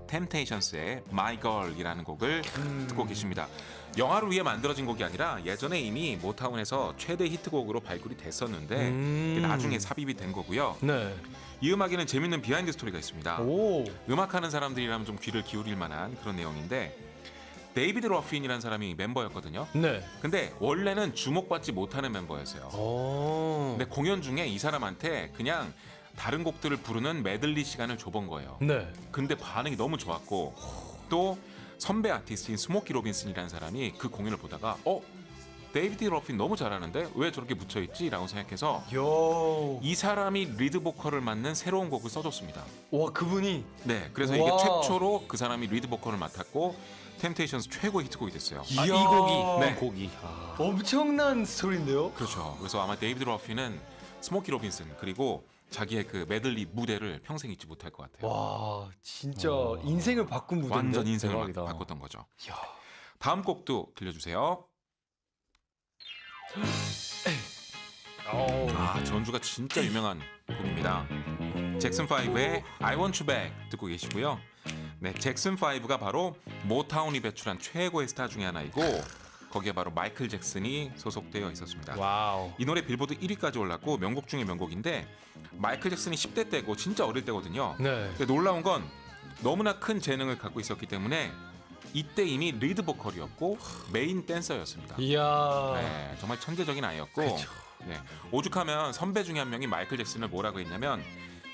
템테이션스의 My Girl이라는 곡을 듣고 계십니다. 영화를 위해 만들어진 곡이 아니라 예전에 이미 모타운에서 최대 히트곡으로 발굴이 됐었는데 나중에 삽입이 된 거고요. 네. 이 음악에는 재밌는 비하인드 스토리가 있습니다. 오. 음악하는 사람들이라면 좀 귀를 기울일 만한 그런 내용인데 데이비드 러핀이라는 사람이 멤버였거든요. 네. 근데 원래는 주목받지 못하는 멤버였어요. 오. 근데 공연 중에 이 사람한테 그냥 다른 곡들을 부르는 메들리 시간을 줘본 거예요. 네. 근데 반응이 너무 좋았고 또 선배 아티스트인 스모키 로빈슨이라는 사람이 그 공연을 보다가 데이비드 러핀 너무 잘하는데 왜 저렇게 묻혀있지? 라고 생각해서 요. 이 사람이 리드 보컬을 맡는 새로운 곡을 써줬습니다. 와, 그분이. 네, 그래서 와. 이게 최초로 그 사람이 리드 보컬을 맡았고 템테이션스 최고 히트곡이 됐어요. 이야. 이 곡이. 네. 곡이. 엄청난 스토리인데요. 그렇죠. 그래서 아마 데이비드 러핀은 스모키 로빈슨 그리고 자기의 그 메들리 무대를 평생 잊지 못할 것 같아요. 와, 진짜 인생을 바꾼 무대인데. 완전 인생을 대박이다. 바꿨던 거죠. 이야. 다음 곡도 들려주세요. 전주가 진짜 유명한 곡입니다. 잭슨 5의 I Want You Back 듣고 계시고요. 네, 잭슨 5가 바로 모타운이 배출한 최고의 스타 중에 하나이고 거기에 바로 마이클 잭슨이 소속되어 있었습니다. 와우. 이 노래 빌보드 1위까지 올랐고 명곡 중에 명곡인데 마이클 잭슨이 10대 때고 진짜 어릴 때거든요. 네. 근데 놀라운 건 너무나 큰 재능을 갖고 있었기 때문에 이때 이미 리드 보컬이었고 메인 댄서였습니다. 이야. 네, 정말 천재적인 아이였고 그쵸. 네, 오죽하면 선배 중에 한 명이 마이클 잭슨을 뭐라고 했냐면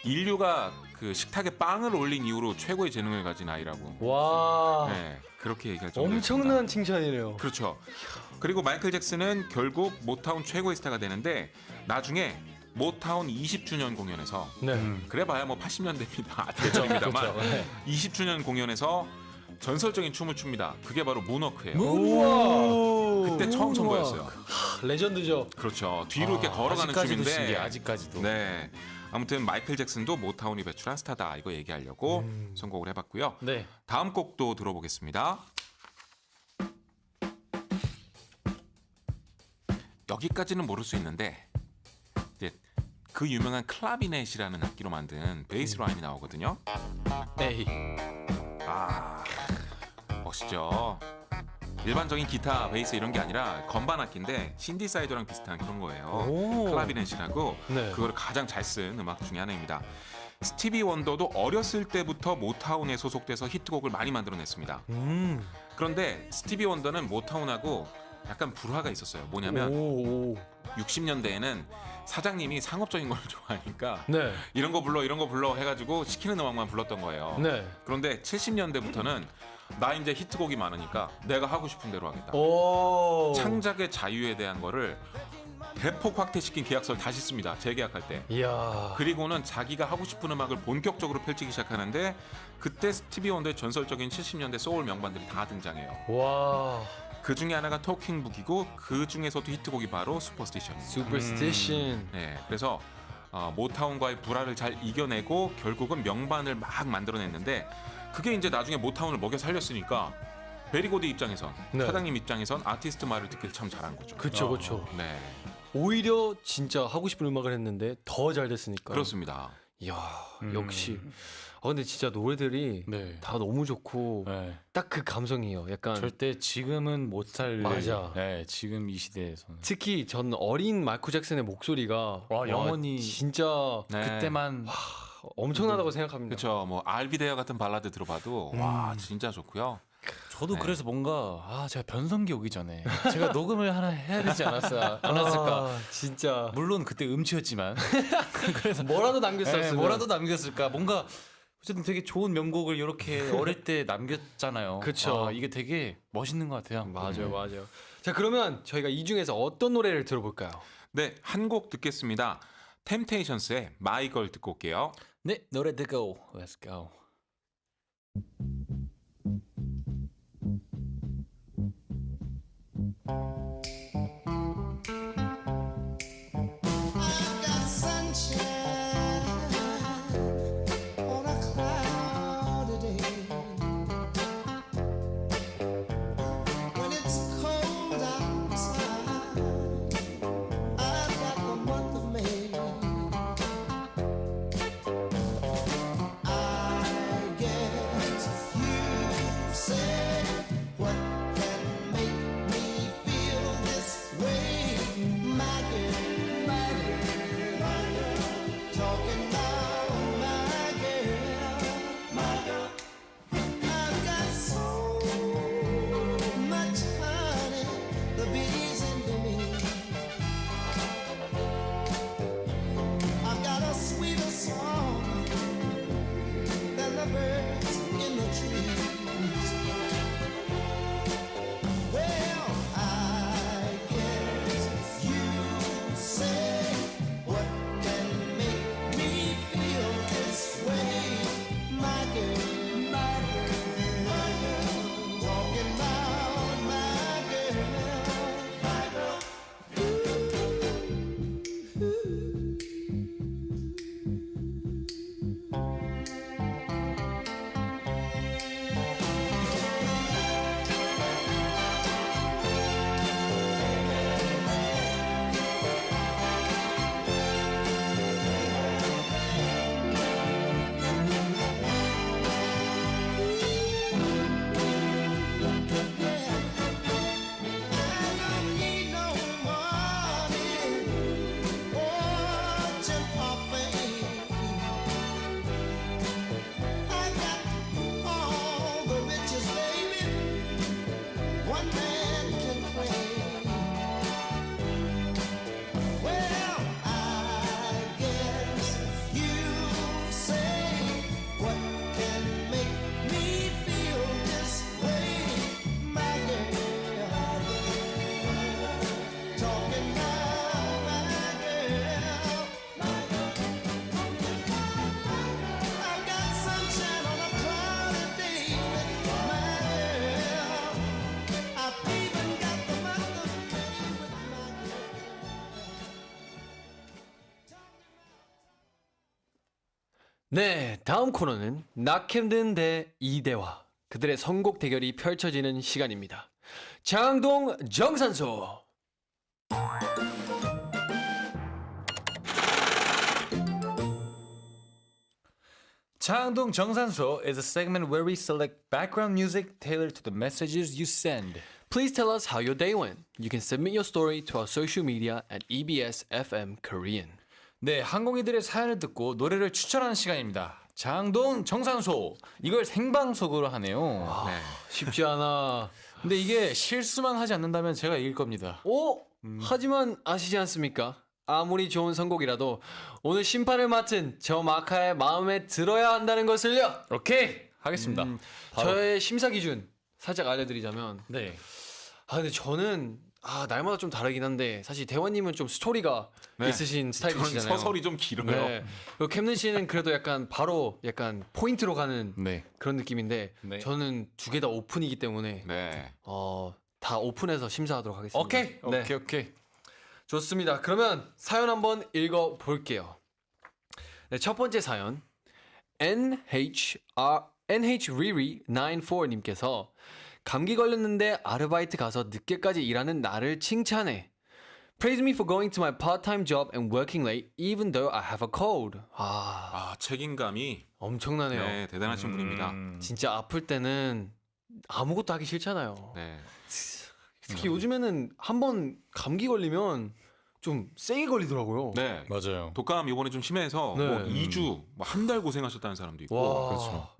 인류가 그 식탁에 빵을 올린 이후로 최고의 재능을 가진 아이라고 와. 네, 그렇게 얘기할 정도였습니다. 엄청난 칭찬이네요. 그렇죠. 그리고 마이클 잭슨은 결국 모타운 최고의 스타가 되는데 나중에 모타운 20주년 공연에서 네. 그래봐야 뭐 80년대입니다. 대전입니다만 그렇죠. 네. 20주년 공연에서 전설적인 춤을 춥니다. 그게 바로 문워크예요. 우와. 그때 처음 선보였어요. 레전드죠. 그렇죠. 뒤로 이렇게 걸어가는 아직까지도 춤인데 신기해. 아직까지도. 네. 아무튼 마이클 잭슨도 모타운이 배출한 스타다 이거 얘기하려고 선곡을 해봤고요. 네. 다음 곡도 들어보겠습니다. 여기까지는 모를 수 있는데 이제 그 유명한 클라비넷이라는 악기로 만든 베이스 라인이 나오거든요. 에이. 멋있죠. 일반적인 기타, 베이스 이런 게 아니라 건반 악기인데 신디사이더랑 비슷한 그런 거예요. 오. 클라비넷이라고 네. 그거를 가장 잘 쓴 음악 중에 하나입니다. 스티비 원더도 어렸을 때부터 모타운에 소속돼서 히트곡을 많이 만들어냈습니다. 그런데 스티비 원더는 모타운하고 약간 불화가 있었어요. 뭐냐면 오. 60년대에는 사장님이 상업적인 걸 좋아하니까 네. 이런 거 불러 해가지고 시키는 음악만 불렀던 거예요. 네. 그런데 70년대부터는 나 이제 히트곡이 많으니까 내가 하고 싶은 대로 하겠다. 오. 창작의 자유에 대한 거를 대폭 확대시킨 계약서를 다시 씁니다. 재계약할 때. 이야. 그리고는 자기가 하고 싶은 음악을 본격적으로 펼치기 시작하는데 그때 스티비 원더의 전설적인 70년대 소울 명반들이 다 등장해요. 와. 그 중에 하나가 토킹 북이고 그 중에서도 히트곡이 바로 슈퍼스티션입니다. 슈퍼스티션. 네, 그래서 모타운과의 불화를 잘 이겨내고 결국은 명반을 막 만들어냈는데 그게 이제 나중에 모타운을 먹여 살렸으니까 베리고드 입장에선 네. 사장님 입장에선 아티스트 말을 듣길 참 잘한 거죠. 그쵸, 그쵸. 네, 오히려 진짜 하고 싶은 음악을 했는데 더 잘 됐으니까. 그렇습니다. 이야, 역시. 근데 진짜 노래들이 네. 다 너무 좋고 네. 딱 그 감성이에요. 약간 절대 지금은 못 살. 맞아. 네, 지금 이 시대에서는. 특히 전 어린 마이클 잭슨의 목소리가 와, 영원히 진짜 네. 그때만 엄청나다고 생각합니다. 그렇죠. 뭐 알비데어 같은 발라드 들어봐도 와 진짜 좋고요. 저도 네. 그래서 뭔가 제가 변성기 오기 전에 제가 녹음을 하나 해야 되지 않았을까. 진짜 물론 그때 음치였지만 그래서 뭐라도 남겼었으면. 뭐라도 남겼을까. 뭔가 어쨌든 되게 좋은 명곡을 이렇게 어릴 때 남겼잖아요. 그쵸. 이게 되게 멋있는 것 같아요. 맞아요, 맞아요. 자, 그러면 저희가 이 중에서 어떤 노래를 들어볼까요? 네, 한 곡 듣겠습니다. 템테이션스의 My Girl 듣고 올게요. 네, 노래 듣고 Let's go. I've got sunshine on a cloudy day. When it's cold outside, I've got the month of May. I guess you said what can make me feel this way, my girl, my girl, my girl. Talking about my girl. I've got so much honey, the bees into me. I've got a sweeter song than the birds in the trees. Well, I guess you say what can make me feel this way, my girl, my girl, my girl. Talking about my girl, my girl. I don't need no money or champagne. I got all the riches, baby, one man can claim. Well, I guess you say what can make me feel this way, my girl. Talking about my girl, my girl. I've got sunshine on a cloudy day with my girl. I've even got the month of May with my 네, 다음 코너는 낙햄든 대 이대화. 그들의 선곡 대결이 펼쳐지는 시간입니다. 장동 정산소. 장동 정산소 is a segment where we select background music tailored to the messages you send. Please tell us how your day went. You can submit your story to our social media at EBS FM Korean. 네, 항공이들의 사연을 듣고 노래를 추천하는 시간입니다. 장동 정산소. 이걸 생방송으로 하네요. 네. 쉽지 않아. 근데 이게 실수만 하지 않는다면 제가 이길 겁니다. 오! 하지만 아시지 않습니까? 아무리 좋은 선곡이라도 오늘 심판을 맡은 저 마카의 마음에 들어야 한다는 것을요. 오케이, 하겠습니다. 바로. 저의 심사 기준 살짝 알려드리자면, 네. 근데 저는 날마다 좀 다르긴 한데 사실 대원님은 좀 스토리가 네. 있으신 저는 스타일이시잖아요. 서설이 좀 길어요. 네. 그리고 캠든 씨는 그래도 약간 바로 약간 포인트로 가는 네. 그런 느낌인데 네. 저는 두 개 다 오픈이기 때문에 네. 다 오픈해서 심사하도록 하겠습니다. 오케이. 네. 오케이, 오케이. 좋습니다. 그러면 사연 한번 읽어 볼게요. 네, 첫 번째 사연 NHRiri94님께서 감기 걸렸는데 아르바이트 가서 늦게까지 일하는 나를 칭찬해. Praise me for going to my part-time job and working late even though I have a cold. 아, 책임감이 엄청나네요. 네, 대단하신 분입니다. 진짜 아플 때는 아무것도 하기 싫잖아요. 네. 특히 요즘에는 한번 감기 걸리면 좀 세게 걸리더라고요. 네. 맞아요. 독감 이번에 좀 심해서 네. 뭐 2주, 한 달 고생하셨다는 사람도 있고. 와. 그렇죠.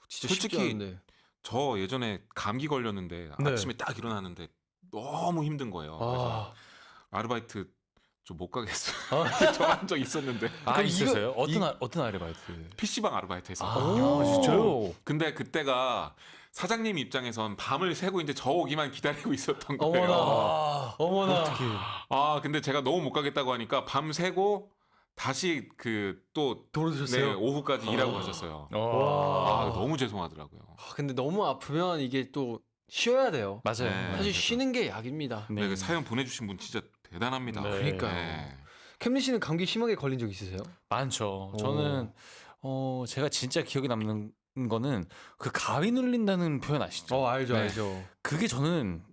진짜 솔직히 쉽지 않은데. 저 예전에 감기 걸렸는데 네. 아침에 딱 일어나는데 너무 힘든 거예요. 그래서 아, 아르바이트 좀 못 가겠어요. 아. 정한 적 있었는데 아, 그럼 있었어요? 이거- 어떤 아르바이트? PC방 아르바이트 아, 했었거든요. 진짜요? 근데 그때가 사장님 입장에선 밤을 새고 이제 저 오기만 기다리고 있었던 거예요. 어머나. 아 근데 제가 너무 못 가겠다고 하니까 밤 새고 다시 그 또 돌아오셨어요? 네, 오후까지 일하고 가셨어요. 와. 아 너무 죄송하더라고요. 근데 너무 아프면 이게 또 쉬어야 돼요. 맞아요. 네. 사실 쉬는 게 약입니다. 네, 그 사연 보내주신 분 진짜 대단합니다. 네. 그러니까요. 네. 캠리 씨는 감기 심하게 걸린 적 있으세요? 많죠. 저는 제가 진짜 기억에 남는 거는 그 가위 눌린다는 표현 아시죠? 알죠, 네. 알죠. 그게 저는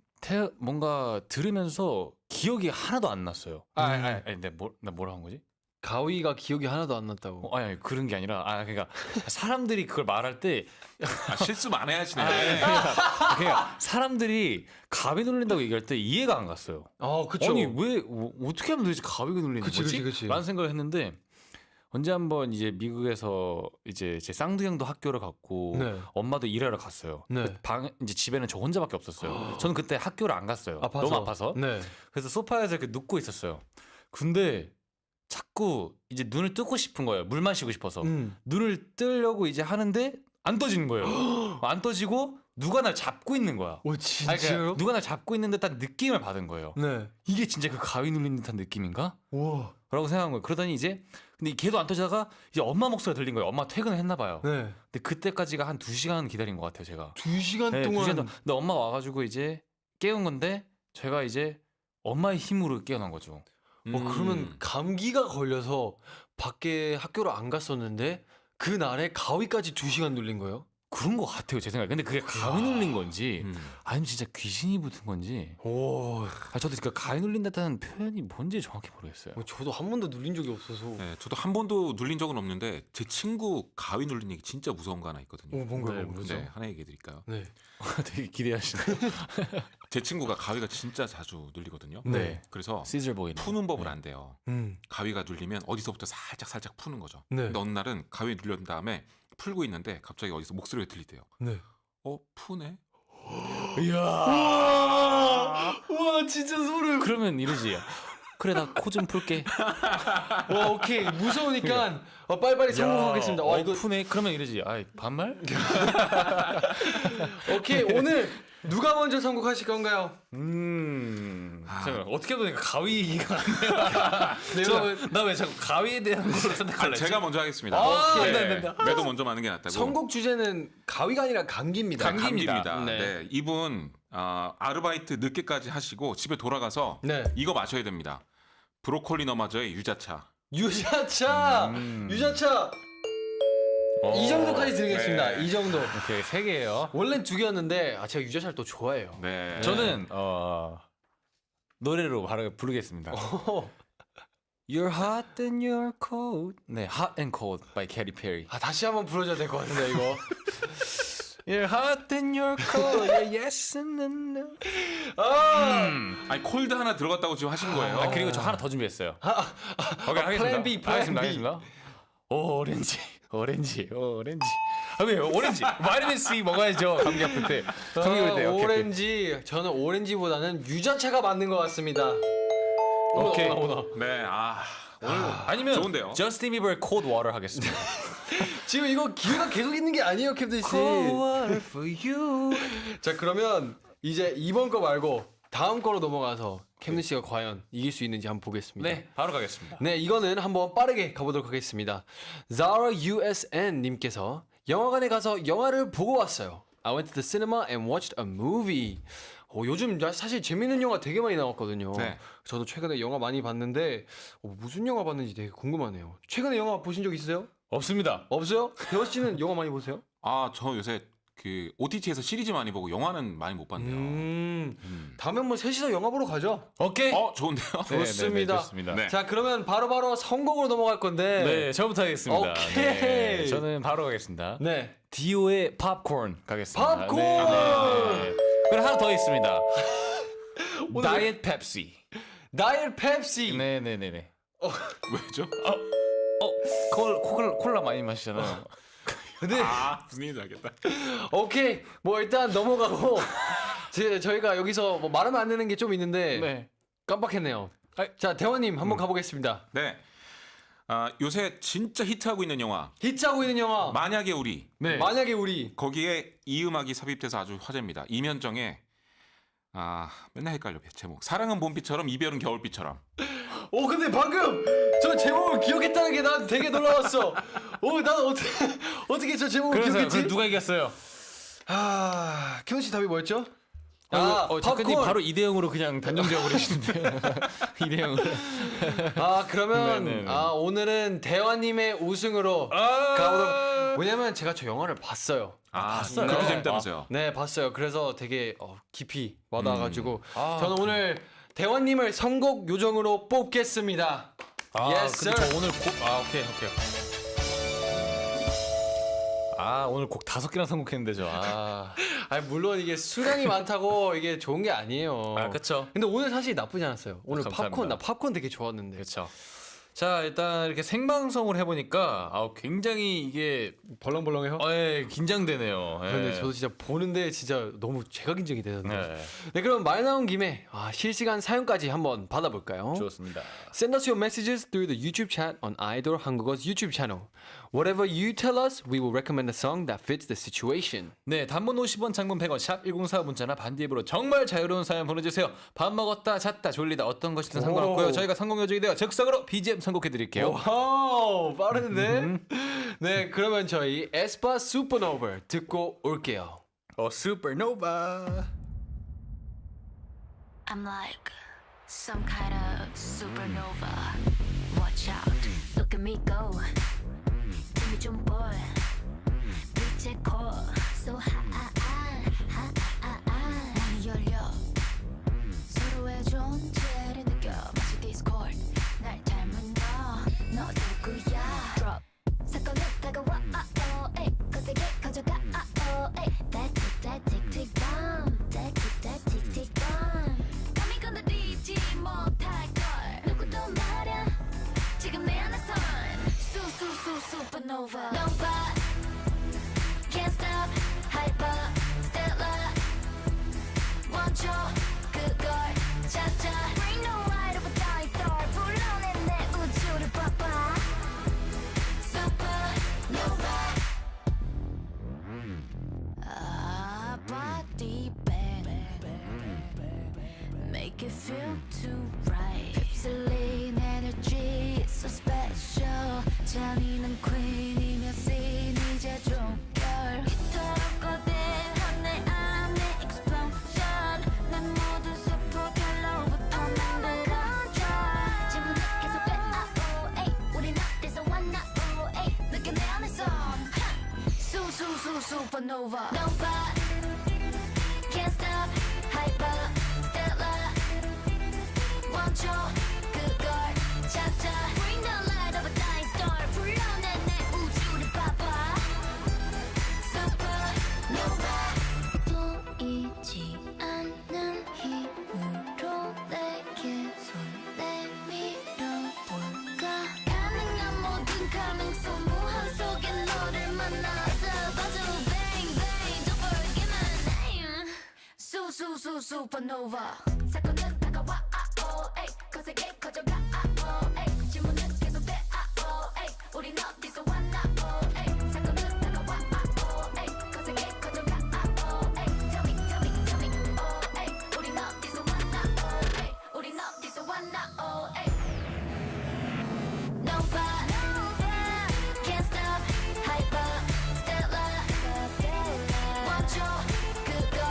뭔가 들으면서 기억이 하나도 안 났어요. 아니, 나 뭐라 한 거지? 가위가 기억이 하나도 안 났다고. 아니 그런 게 아니라 그러니까 사람들이 그걸 말할 때 아, 실수 많이 하시네. 그냥 사람들이 가위 눌린다고 얘기할 때 이해가 안 갔어요. 그쵸. 아니 왜 어떻게 하면 도대체 가위가 눌리는 그치, 거지? 그치. 라는 생각을 했는데 언제 한번 이제 미국에서 이제 제 쌍둥이 형도 학교를 갔고 네. 엄마도 일하러 갔어요. 네. 그 이제 집에는 저 혼자밖에 없었어요. 저는 그때 학교를 안 갔어요. 너무 아파서. 네. 그래서 소파에서 이렇게 눕고 있었어요. 근데 자꾸 이제 눈을 뜨고 싶은 거예요. 물 마시고 싶어서. 눈을 뜨려고 이제 하는데 안 떠지는 거예요. 안 떠지고 누가 날 잡고 있는 거야. 오 아니, 진짜요? 그러니까 누가 날 잡고 있는 듯한 느낌을 받은 거예요. 네. 이게 진짜 그 가위 눌린 듯한 느낌인가? 우와. 라고 생각한 거예요. 그러더니 이제 근데 걔도 안 터지다가 이제 엄마 목소리가 들린 거예요. 엄마 퇴근을 했나 봐요. 네. 근데 그때까지가 한 2시간 기다린 것 같아요, 제가. 2시간 네, 동안. 2시간 동안. 근데 엄마 와가지고 이제 깨운 건데 제가 이제 엄마의 힘으로 깨어난 거죠. 그러면 감기가 걸려서 밖에 학교를 안 갔었는데 그 날에 가위까지 2시간 눌린 거예요? 그런 것 같아요, 제 생각에. 근데 그게 가위 눌린 건지 음. 아니면 진짜 귀신이 붙은 건지. 오. 저도 그 가위 눌린다는 표현이 뭔지 정확히 모르겠어요. 저도 한 번도 눌린 적이 없어서. 네, 저도 한 번도 눌린 적은 없는데 제 친구 가위 눌린 얘기 진짜 무서운 거 하나 있거든요. 뭔가요? 네, 뭐죠? 네, 하나 얘기해 드릴까요? 네. 되게 기대하시네. 제 친구가 가위가 진짜 자주 눌리거든요. 네. 그래서 시즐보이. 푸는 법을 안 돼요. 음. 가위가 눌리면 어디서부터 살짝 푸는 거죠. 네. 근데 어느 날은 가위 눌린 다음에 풀고 있는데 갑자기 어디서 목소리가 들리대요. 네. 푸네? 이야. 와 진짜 소름. 그러면 이러지. 그래 나 코 좀 풀게. 와 오케이 무서우니까 빨리빨리 성공하겠습니다. 와 이거 푸네. 그러면 이러지. 아이 반말? 오케이 오늘 누가 먼저 선곡하실 건가요? 잠깐 어떻게 보니까 가위가 내가 나왜 자꾸 가위에 대한 걸 선택할래? 제가 먼저 하겠습니다. 오케이. 네, 매도 먼저 맞는 게 낫다고. 선곡 주제는 가위가 아니라 감기입니다. 감기입니다. 네. 네. 이분 아르바이트 늦게까지 하시고 집에 돌아가서 네. 이거 마셔야 됩니다. 브로콜리 너마저의 유자차. 유자차. 유자차. 이 정도까지 드리겠습니다. 네. 이 정도. 오케이 3개예요. 원래는 2개였는데 제가 유자차를 또 좋아해요. 네. 저는 노래로 바로 부르겠습니다. You're hot and you're cold. 네, Hot and Cold by Katy Perry. 다시 한번 불러줘야 될 것 같은데 이거. You're hot and you're cold. Yeah, yes and no. 아니 콜드 하나 들어갔다고 지금 하신 거예요. 그리고 저 하나 더 준비했어요. 오케이 하겠습니다. 플랜 B, 플랜 하겠습니다. B. 하겠습니다. 오렌지. 왜 오렌지? 바이타민 C 먹어야죠. 감기 아플 때. 감기 올 때. 오케이. 오렌지. 저는 오렌지보다는 유자차가 맞는 것 같습니다. 오케이. 네. 오늘 아니면 좋은데요. 저스틴 비버의 Cold Water 하겠습니다. 지금 이거 기회가 계속 있는 게 아니에요, 캡틴 씨. Cold Water for you. 자 그러면 이제 이번 거 말고 다음 거로 넘어가서 캡틴 씨가 과연 이길 수 있는지 한번 보겠습니다. 네, 바로 가겠습니다. 네, 이거는 한번 빠르게 가보도록 하겠습니다. Zara USN 님께서 영화관에 가서 영화를 보고 왔어요. I went to the cinema and watched a movie. 요즘 사실 재밌는 영화 되게 많이 나왔거든요. 네. 저도 최근에 영화 많이 봤는데 무슨 영화 봤는지 되게 궁금하네요. 최근에 영화 보신 적 있으세요? 없습니다. 없어요? 대호 씨는 영화 많이 보세요? 저 요새 그 OTT에서 시리즈 많이 보고 영화는 많이 못 봤네요. 다음에 한번 셋이서 영화 보러 가죠. 오케이. 좋은데요? 네, 좋습니다. 좋습니다. 네. 자 그러면 바로 선곡으로 넘어갈 건데. 네, 저부터 하겠습니다. 오케이. 네, 저는 바로 가겠습니다. 네. 디오의 팝콘 가겠습니다. 팝콘! 네. 그리고 하나 더 있습니다. 다이어트 펩시. 다이어트 펩시. 네네네네. 왜죠? 콜라 많이 마시잖아요. 근데 무슨 일인지 알겠다. 오케이 뭐 일단 넘어가고 저희가 여기서 뭐 말하면 안 되는 게 좀 있는데 네. 깜빡했네요. 자 대원님 한번 가보겠습니다. 네. 요새 진짜 히트하고 있는 영화 히트하고 있는 영화. 만약에 우리. 네. 만약에 우리. 거기에 이 음악이 삽입돼서 아주 화제입니다. 이면정의 맨날 헷갈려 제목. 사랑은 봄비처럼 이별은 겨울비처럼. 오 근데 방금 저 제목을 기억했다는 게 난 되게 놀라웠어. 난 어떻게 저 제목을 그래서 기억했지? 누가 이겼어요? 키원 씨 답이 뭐였죠? 작가님 팝콘. 바로 2대0으로 그냥 단정지어 버리시는데 2대0으로. 그러면 네네네. 오늘은 대화님의 우승으로 가보도록. 왜냐면 제가 저 영화를 봤어요. 봤어요? 그렇게 네. 재밌다면서요. 네 봤어요. 그래서 되게 깊이 와닿아가지고 저는 오늘 대화님을 선곡 요정으로 뽑겠습니다. Yes, 근데 sir. 저 오늘 오케이. 오늘 곡 5개나 선곡했는데 저. 물론 이게 수량이 많다고 이게 좋은 게 아니에요. 그쵸. 근데 오늘 사실 나쁘지 않았어요. 오늘 감사합니다. 팝콘 되게 좋았는데. 그렇죠. 자 일단 이렇게 생방송을 해보니까 굉장히 이게 벌렁벌렁해요. 긴장되네요. 근데 저도 진짜 보는데 진짜 너무 제가 긴장이 되던데. 네. 네, 그럼 말 나온 김에 실시간 사연까지 한번 받아볼까요? 좋습니다. Send us your messages through the YouTube chat on 아이돌 한국어's YouTube channel. Whatever you tell us, we will recommend a song that fits the situation. 네, 단문 50원, 장문 100원, 샵 1045 문자나 반디앱으로 정말 자유로운 사연 보내주세요. 밥 먹었다, 잤다, 졸리다 어떤 것이든 상관없고요. 저희가 성공 요정이 되어 즉석으로 BGM 선곡해드릴게요. 와우, 빠른데? 네, 그러면 저희 에스파 슈퍼노바 듣고 올게요. Supernova. I'm like some kind of supernova. Watch out, look at me go. 힘이 좀 보여. 빛의 core, so high. 문이 열려. 서로의 존재를 느껴. 마치 Discord. 날 닮은 너 누구야? Drop. 사건은 다가와. 에이, 거세게 가져가. 에이, that tick tick bomb. that tick bomb. 감히 건드리지 못할 걸. 누구도 말야. 지금 내 안에선 supernova. Nova. Can't stop. Hyper. Stellar. 원초 그걸 찾아. Bring the light of a dying star. 불러내 내 우주를 봐봐. Supernova. Body bang. Make it feel too right. 휩쓸린 energy so special. 잔인한 queen이며 scene 이제 종결. 이토록 거대한 내 안의 explosion. 내 모든 superhel로부터 만든 control. 질문은 계속돼. oh, 우린 어디서 왔나? oh, 느껴 내 안에서 supernova. Nova. Can't stop. Hyper. Stellar. 원초 그걸 찾아. Bring the light of a dying star. 불러내 내 우주를 봐봐. Supernova. 보이지 않는 힘으로 내게 손 내밀어볼까. 가능한 모든 가능성 무한 속에 너를 만나서 봐줘. Bang bang don't forget my name. Supernova. 사건은 다가와. 에이, 거세게 커져가. 에이, 질문은 계속돼. 에이, 우린 어디서 왔나? 에이, 사건은 다가와. 에이, 거세게 커져가. 에이, tell me. 에이, 우린 어디서 왔나? 에이, 우린 어디서 왔나? 에이. Nova. Can't stop. Hyper. Stellar. 원초 그걸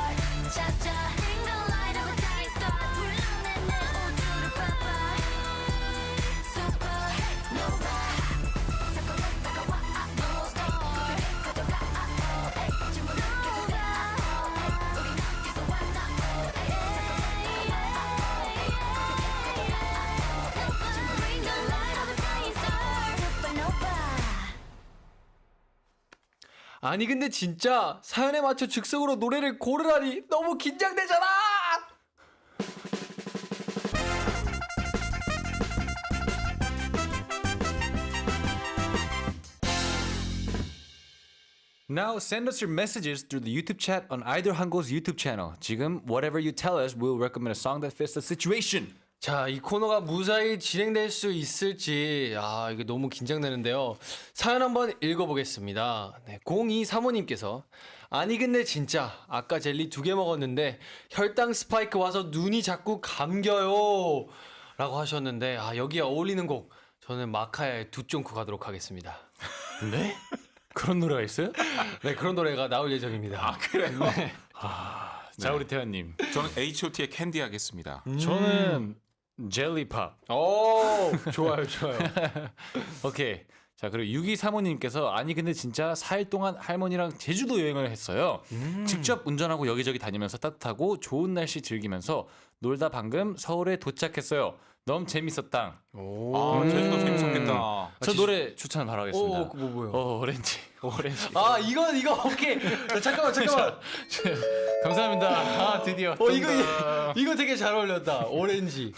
찾아. Bring the light of a dying star. 불러내 내 우주를 봐봐. Supernova. 사건은 다가와. 에이, 거세게 가져가. 에이, 질문은 계속돼. 에이, 우린 어디서 왔나? 에이, Bring the light of a dying star. Supernova. 아니 근데 진짜 사연에 맞춰 즉석으로 노래를 고르라니 너무 긴장되잖아. Now send us your messages through the YouTube chat on either 한국's YouTube channel. 지금 whatever you tell us, we'll recommend a song that fits the situation. 자, 이 코너가 무사히 진행될 수 있을지 이게 너무 긴장되는데요. 사연 한번 읽어보겠습니다. 네, 0235님께서 아니 근데 진짜 아까 젤리 2개 먹었는데 혈당 스파이크 와서 눈이 자꾸 감겨요 라고 하셨는데 여기에 어울리는 곡 저는 마카야의 두 쫑쿠 가도록 하겠습니다. 네? 그런 노래가 있어요? 네, 그런 노래가 나올 예정입니다. 그래요? 네. 자, 우리 태연님. 저는 H.O.T의 캔디 하겠습니다. 저는 젤리팝. 오, 좋아요, 좋아요. 오케이. 자, 그리고 6235님께서 아니 근데 진짜 4일 동안 할머니랑 제주도 여행을 했어요. 직접 운전하고 여기저기 다니면서 따뜻하고 좋은 날씨 즐기면서 놀다 방금 서울에 도착했어요. 너무 재밌었당. 제주도 재밌었겠다. 저 노래 추천 바로 하겠습니다. 뭐요? 오렌지. 이거 오케이. 잠깐만. 감사합니다. 드디어. 이거 되게 잘 어울렸다. 오렌지.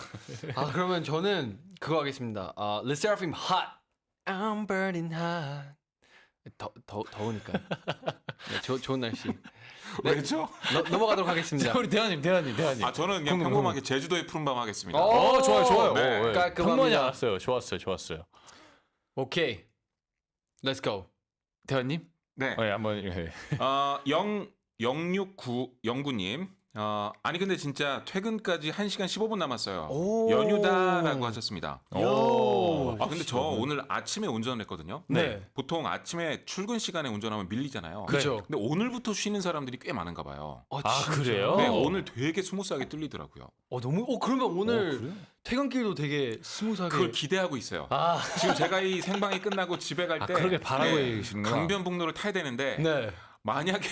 그러면 저는 그거 하겠습니다. Le Sserafim Hot. I'm burning hot. 더우니까. 네, 좋은 날씨. 왜죠? 넘어가도록 하겠습니다. 우리 대현님. 저는 그냥 평범하게 제주도의 푸른밤 하겠습니다. 좋아요. 네. 깔끔합니다. 평범하지 않았어요. 좋았어요. 오케이. Let's go. 대현님? 네. 한번. 네. 0609님. 아니 근데 진짜 퇴근까지 1시간 15분 남았어요. 오. 연휴다라고 하셨습니다. 오. 근데 저 오늘 아침에 운전을 했거든요. 네. 보통 아침에 출근 시간에 운전하면 밀리잖아요. 그죠. 근데 오늘부터 쉬는 사람들이 꽤 많은가 봐요. 그래요? 네, 오늘 되게 스무스하게 뚫리더라고요. 그러면 오늘 퇴근길도 되게 스무스하게. 그걸 기대하고 있어요. 지금 제가 이 생방이 끝나고 집에 갈 때 그러게 바라고 계시는구나. 강변북로를 타야 되는데 네. 만약에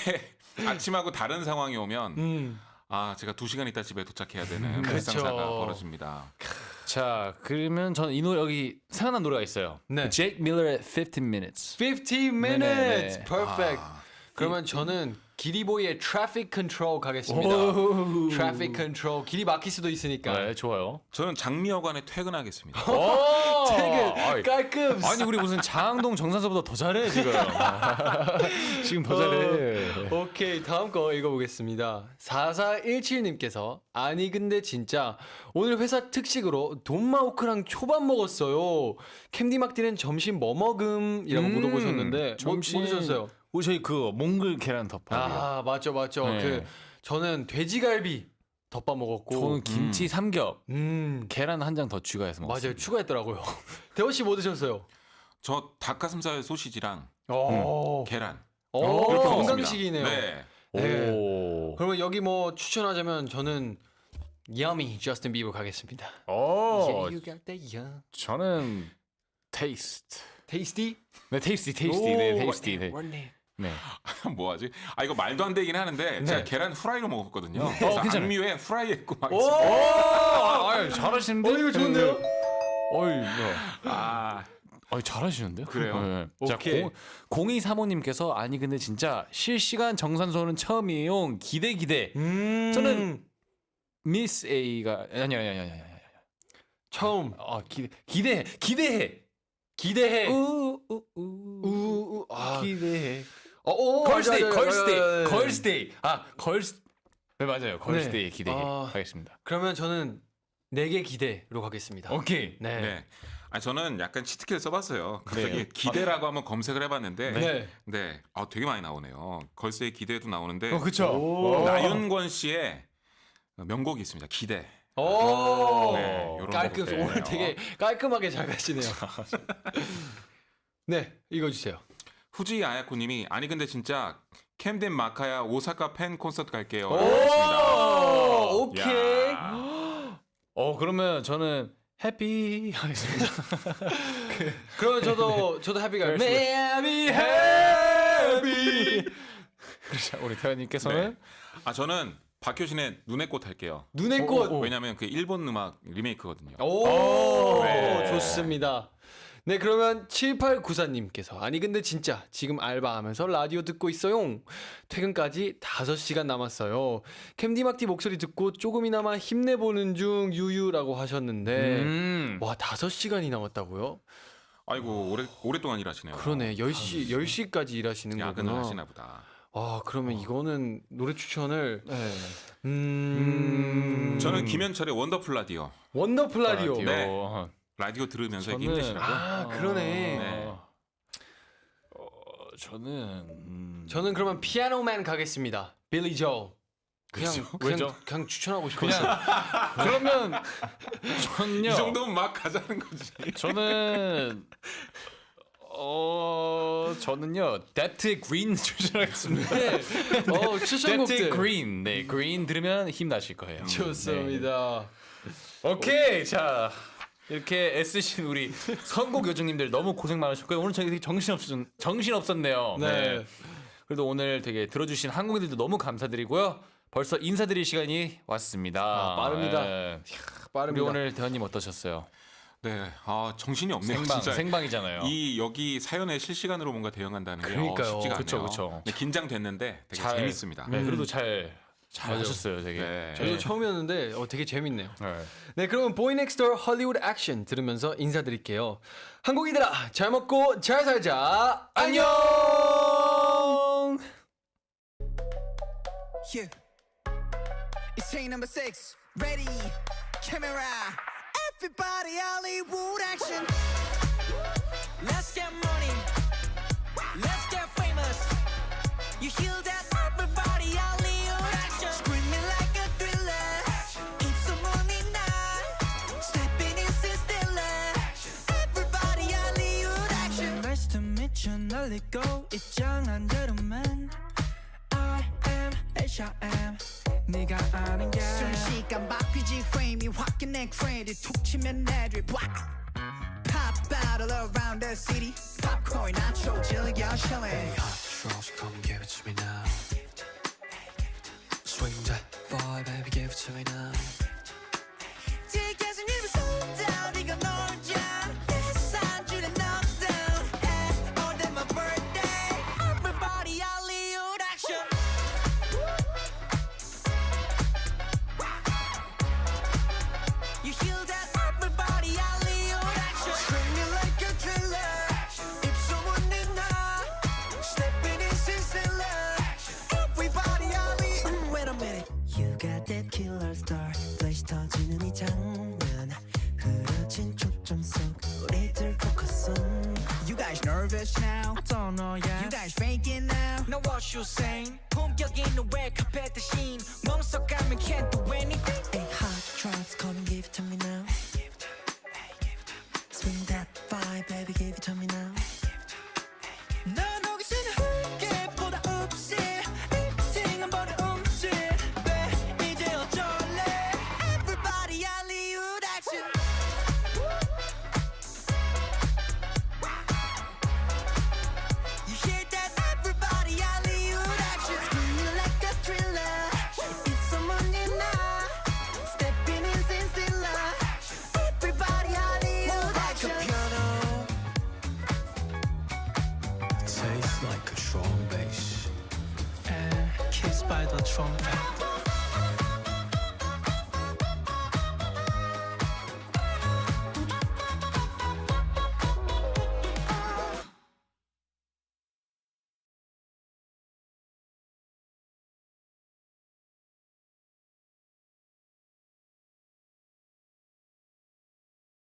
아침하고 다른 상황이 오면 제가 2시간 있다 집에 도착해야 되는 불상사가 벌어집니다. 자, 그러면 저는 이 노래 여기 생각난 노래가 있어요. 네. Jake Miller의 15 Minutes. 15 minutes. 네네네. Perfect. 그러면 저는 기리보이의 Traffic Control 가겠습니다. Traffic Control. 길이 막힐 수도 있으니까. 네, 좋아요. 저는 장미여관에 퇴근하겠습니다. 퇴근. 깔끔. 아니 우리 무슨 장항동 정산서보다 더 잘해 지금. 지금 더 잘해. 오케이, 다음 거 읽어보겠습니다. 4417님께서 아니 근데 진짜 오늘 회사 특식으로 돈마호크랑 초밥 먹었어요. 캔디막디는 점심 뭐 먹음?이라고 물어보셨는데 뭐 드셨어요? 저희 그 몽글 계란 덮밥. 맞죠. 네. 저는 돼지갈비 덮밥 먹었고 저는 김치 삼겹. 음, 계란 한 장 더 추가해서 먹었어요. 맞아요. 추가했더라고요. 대호 씨 뭐 드셨어요? 저 닭가슴살 소시지랑 계란. 오, 이렇게 건강식이네요. 먹었습니다. 네. 네. 오. 그러면 여기 뭐 추천하자면 저는 Yummy 저스틴 비버 가겠습니다. 오. You got that yum. 저는 테이스트. Tasty? 네, 테이스티. 네, 테이스티. 네. 원네. 네. 뭐하지? 이거 말도 안 되긴 하는데 제가 계란 후라이로 먹었거든요. 그래서 괜찮아요. 악미에 후라이했고 막 오! 잘하시는데? 이거 좋은데요? 잘하시는데요? 그래요? 네. 자, 오케이. 0235님께서 아니 근데 진짜 실시간 정산소는 처음이에요. 기대. 저는 미스 A가 아니야. 처음. 기대해. 기대해. 기대해. 오, 걸스데이. 네, 맞아요. 걸스데이 네. 기대해. 하겠습니다. 그러면 저는 4개 기대로 가겠습니다. 오케이. 네. 네. 저는 약간 치트키를 써봤어요. 네. 그래서 기대라고 한번 검색을 해봤는데, 네. 네, 되게 많이 나오네요. 걸스의 기대도 나오는데, 그쵸. 나윤권 씨의 명곡이 있습니다. 기대. 오, 네, 요런 깔끔. 곡들. 오늘 되게 깔끔하게 잘 가시네요. 네, 읽어주세요. 후지 아야코님이 아니 근데 진짜 캠덴 마카야 오사카 팬 콘서트 갈게요. 오, 오케이. 그러면 저는 해피 하겠습니다. 그러면 저도 해피 갈게요. 해피. 그렇죠. 우리 태연님께서는 저는 박효신의 눈의 꽃 할게요. 눈의 꽃. 왜냐면 그 일본 음악 리메이크거든요. 오, 네. 좋습니다. 네, 그러면 7894님께서 아니 근데 진짜 지금 알바하면서 라디오 듣고 있어요. 퇴근까지 5시간 남았어요. 캠디막디 목소리 듣고 조금이나마 힘내보는 중 유유라고 하셨는데 와 5시간이 남았다고요? 아이고 오랫동안 일하시네요. 그러네. 10시까지 일하시는 야근을 거구나. 하시나 보다. 아, 그러면 이거는 노래 추천을 네. 저는 김현철의 원더풀 라디오. 원더풀 라디오. 네. 라디오 들으면서 이렇게 저는- 힘내시라고. 아, 그러네. 네. 저는 그러면 피아노맨 가겠습니다. 빌리 조. 왜죠? 그냥 추천하고 싶어요. 그러면 저는요. 이 정도면 막 가자는 거지. 저는요. 데프트 그린 추천하겠습니다. 네. 추천곡들. 데프트 그린. 네, 그린 들으면 힘나실 거예요. 좋습니다. 네. 오케이. 자. 이렇게 애쓰신 우리 선곡 요정님들 너무 고생 많으셨고요. 오늘 저희 되게 정신 없었네요. 네. 그래도 오늘 되게 들어주신 한국인들도 너무 감사드리고요. 벌써 인사드릴 시간이 왔습니다. 아, 빠릅니다. 네. 우리 빠릅니다. 오늘 대현님 어떠셨어요? 네, 진이 없네요. 진짜. 생방이잖아요. 여기 사연에 실시간으로 뭔가 대응한다는 게 그러니까요. 쉽지가 그쵸, 않네요. 그쵸. 네, 긴장됐는데 되게 잘- 재밌습니다. 네, 그래도 잘 맞아요. 하셨어요, 되게. 네. 저도 처음이었는데 되게 재밌네요. 네. 네, 그러면 보이 넥스트 헐리우드 액션 들으면서 인사드릴게요. 한국이들아, 잘 먹고 잘 살자. 안녕. Yeah. It's scene number 6. Ready, camera. Everybody, Hollywood action. Let's get money. Let's get famous. You hear that? Everybody, Hollywood action. Screaming like a thriller. It's a money night. Stepping in stiller. Everybody, Hollywood action. Nice to meet you. 널 잊고 입장한 대로만. I am H.I.M. 네가 아는 게 순식간 바뀌지 프레임이 확인해 크레딧 툭 치면 애들이 Pop battle around the city Popcorn 나초 즐겨 chillin' Trolls, come and give it to me now. Swing that boy, baby, give it to me now. 티켓은 입에 sold out 이건 놀자 내 산줄에 knockdown All day my birthday Everybody Hollywood action You hear that? Everybody Hollywood action Screaming like a thriller If someone did not Stepping in stiller Everybody Hollywood Wait a minute You got that killer star Flash 터지는 이 장면 흐려진 초점 속 우리들 focus on You guys nervous now? I don't know yet You guys faking now? Know what you saying? 품격 있는 red carpet 대신 멍석가면 can't do anything Hey hot drops come and give it to me now Swing that vibe baby give it to me now 난 호기심에 흙에보다 없이 일팅은 버려 움찔 왜 이제 어쩔래 Everybody Hollywood action You hear that? Everybody Hollywood action Screaming like a thriller It's someone you know Stepping in sin stiller Everybody Hollywood action Like a piano Tastes like a strong bass. And kissed by the trumpet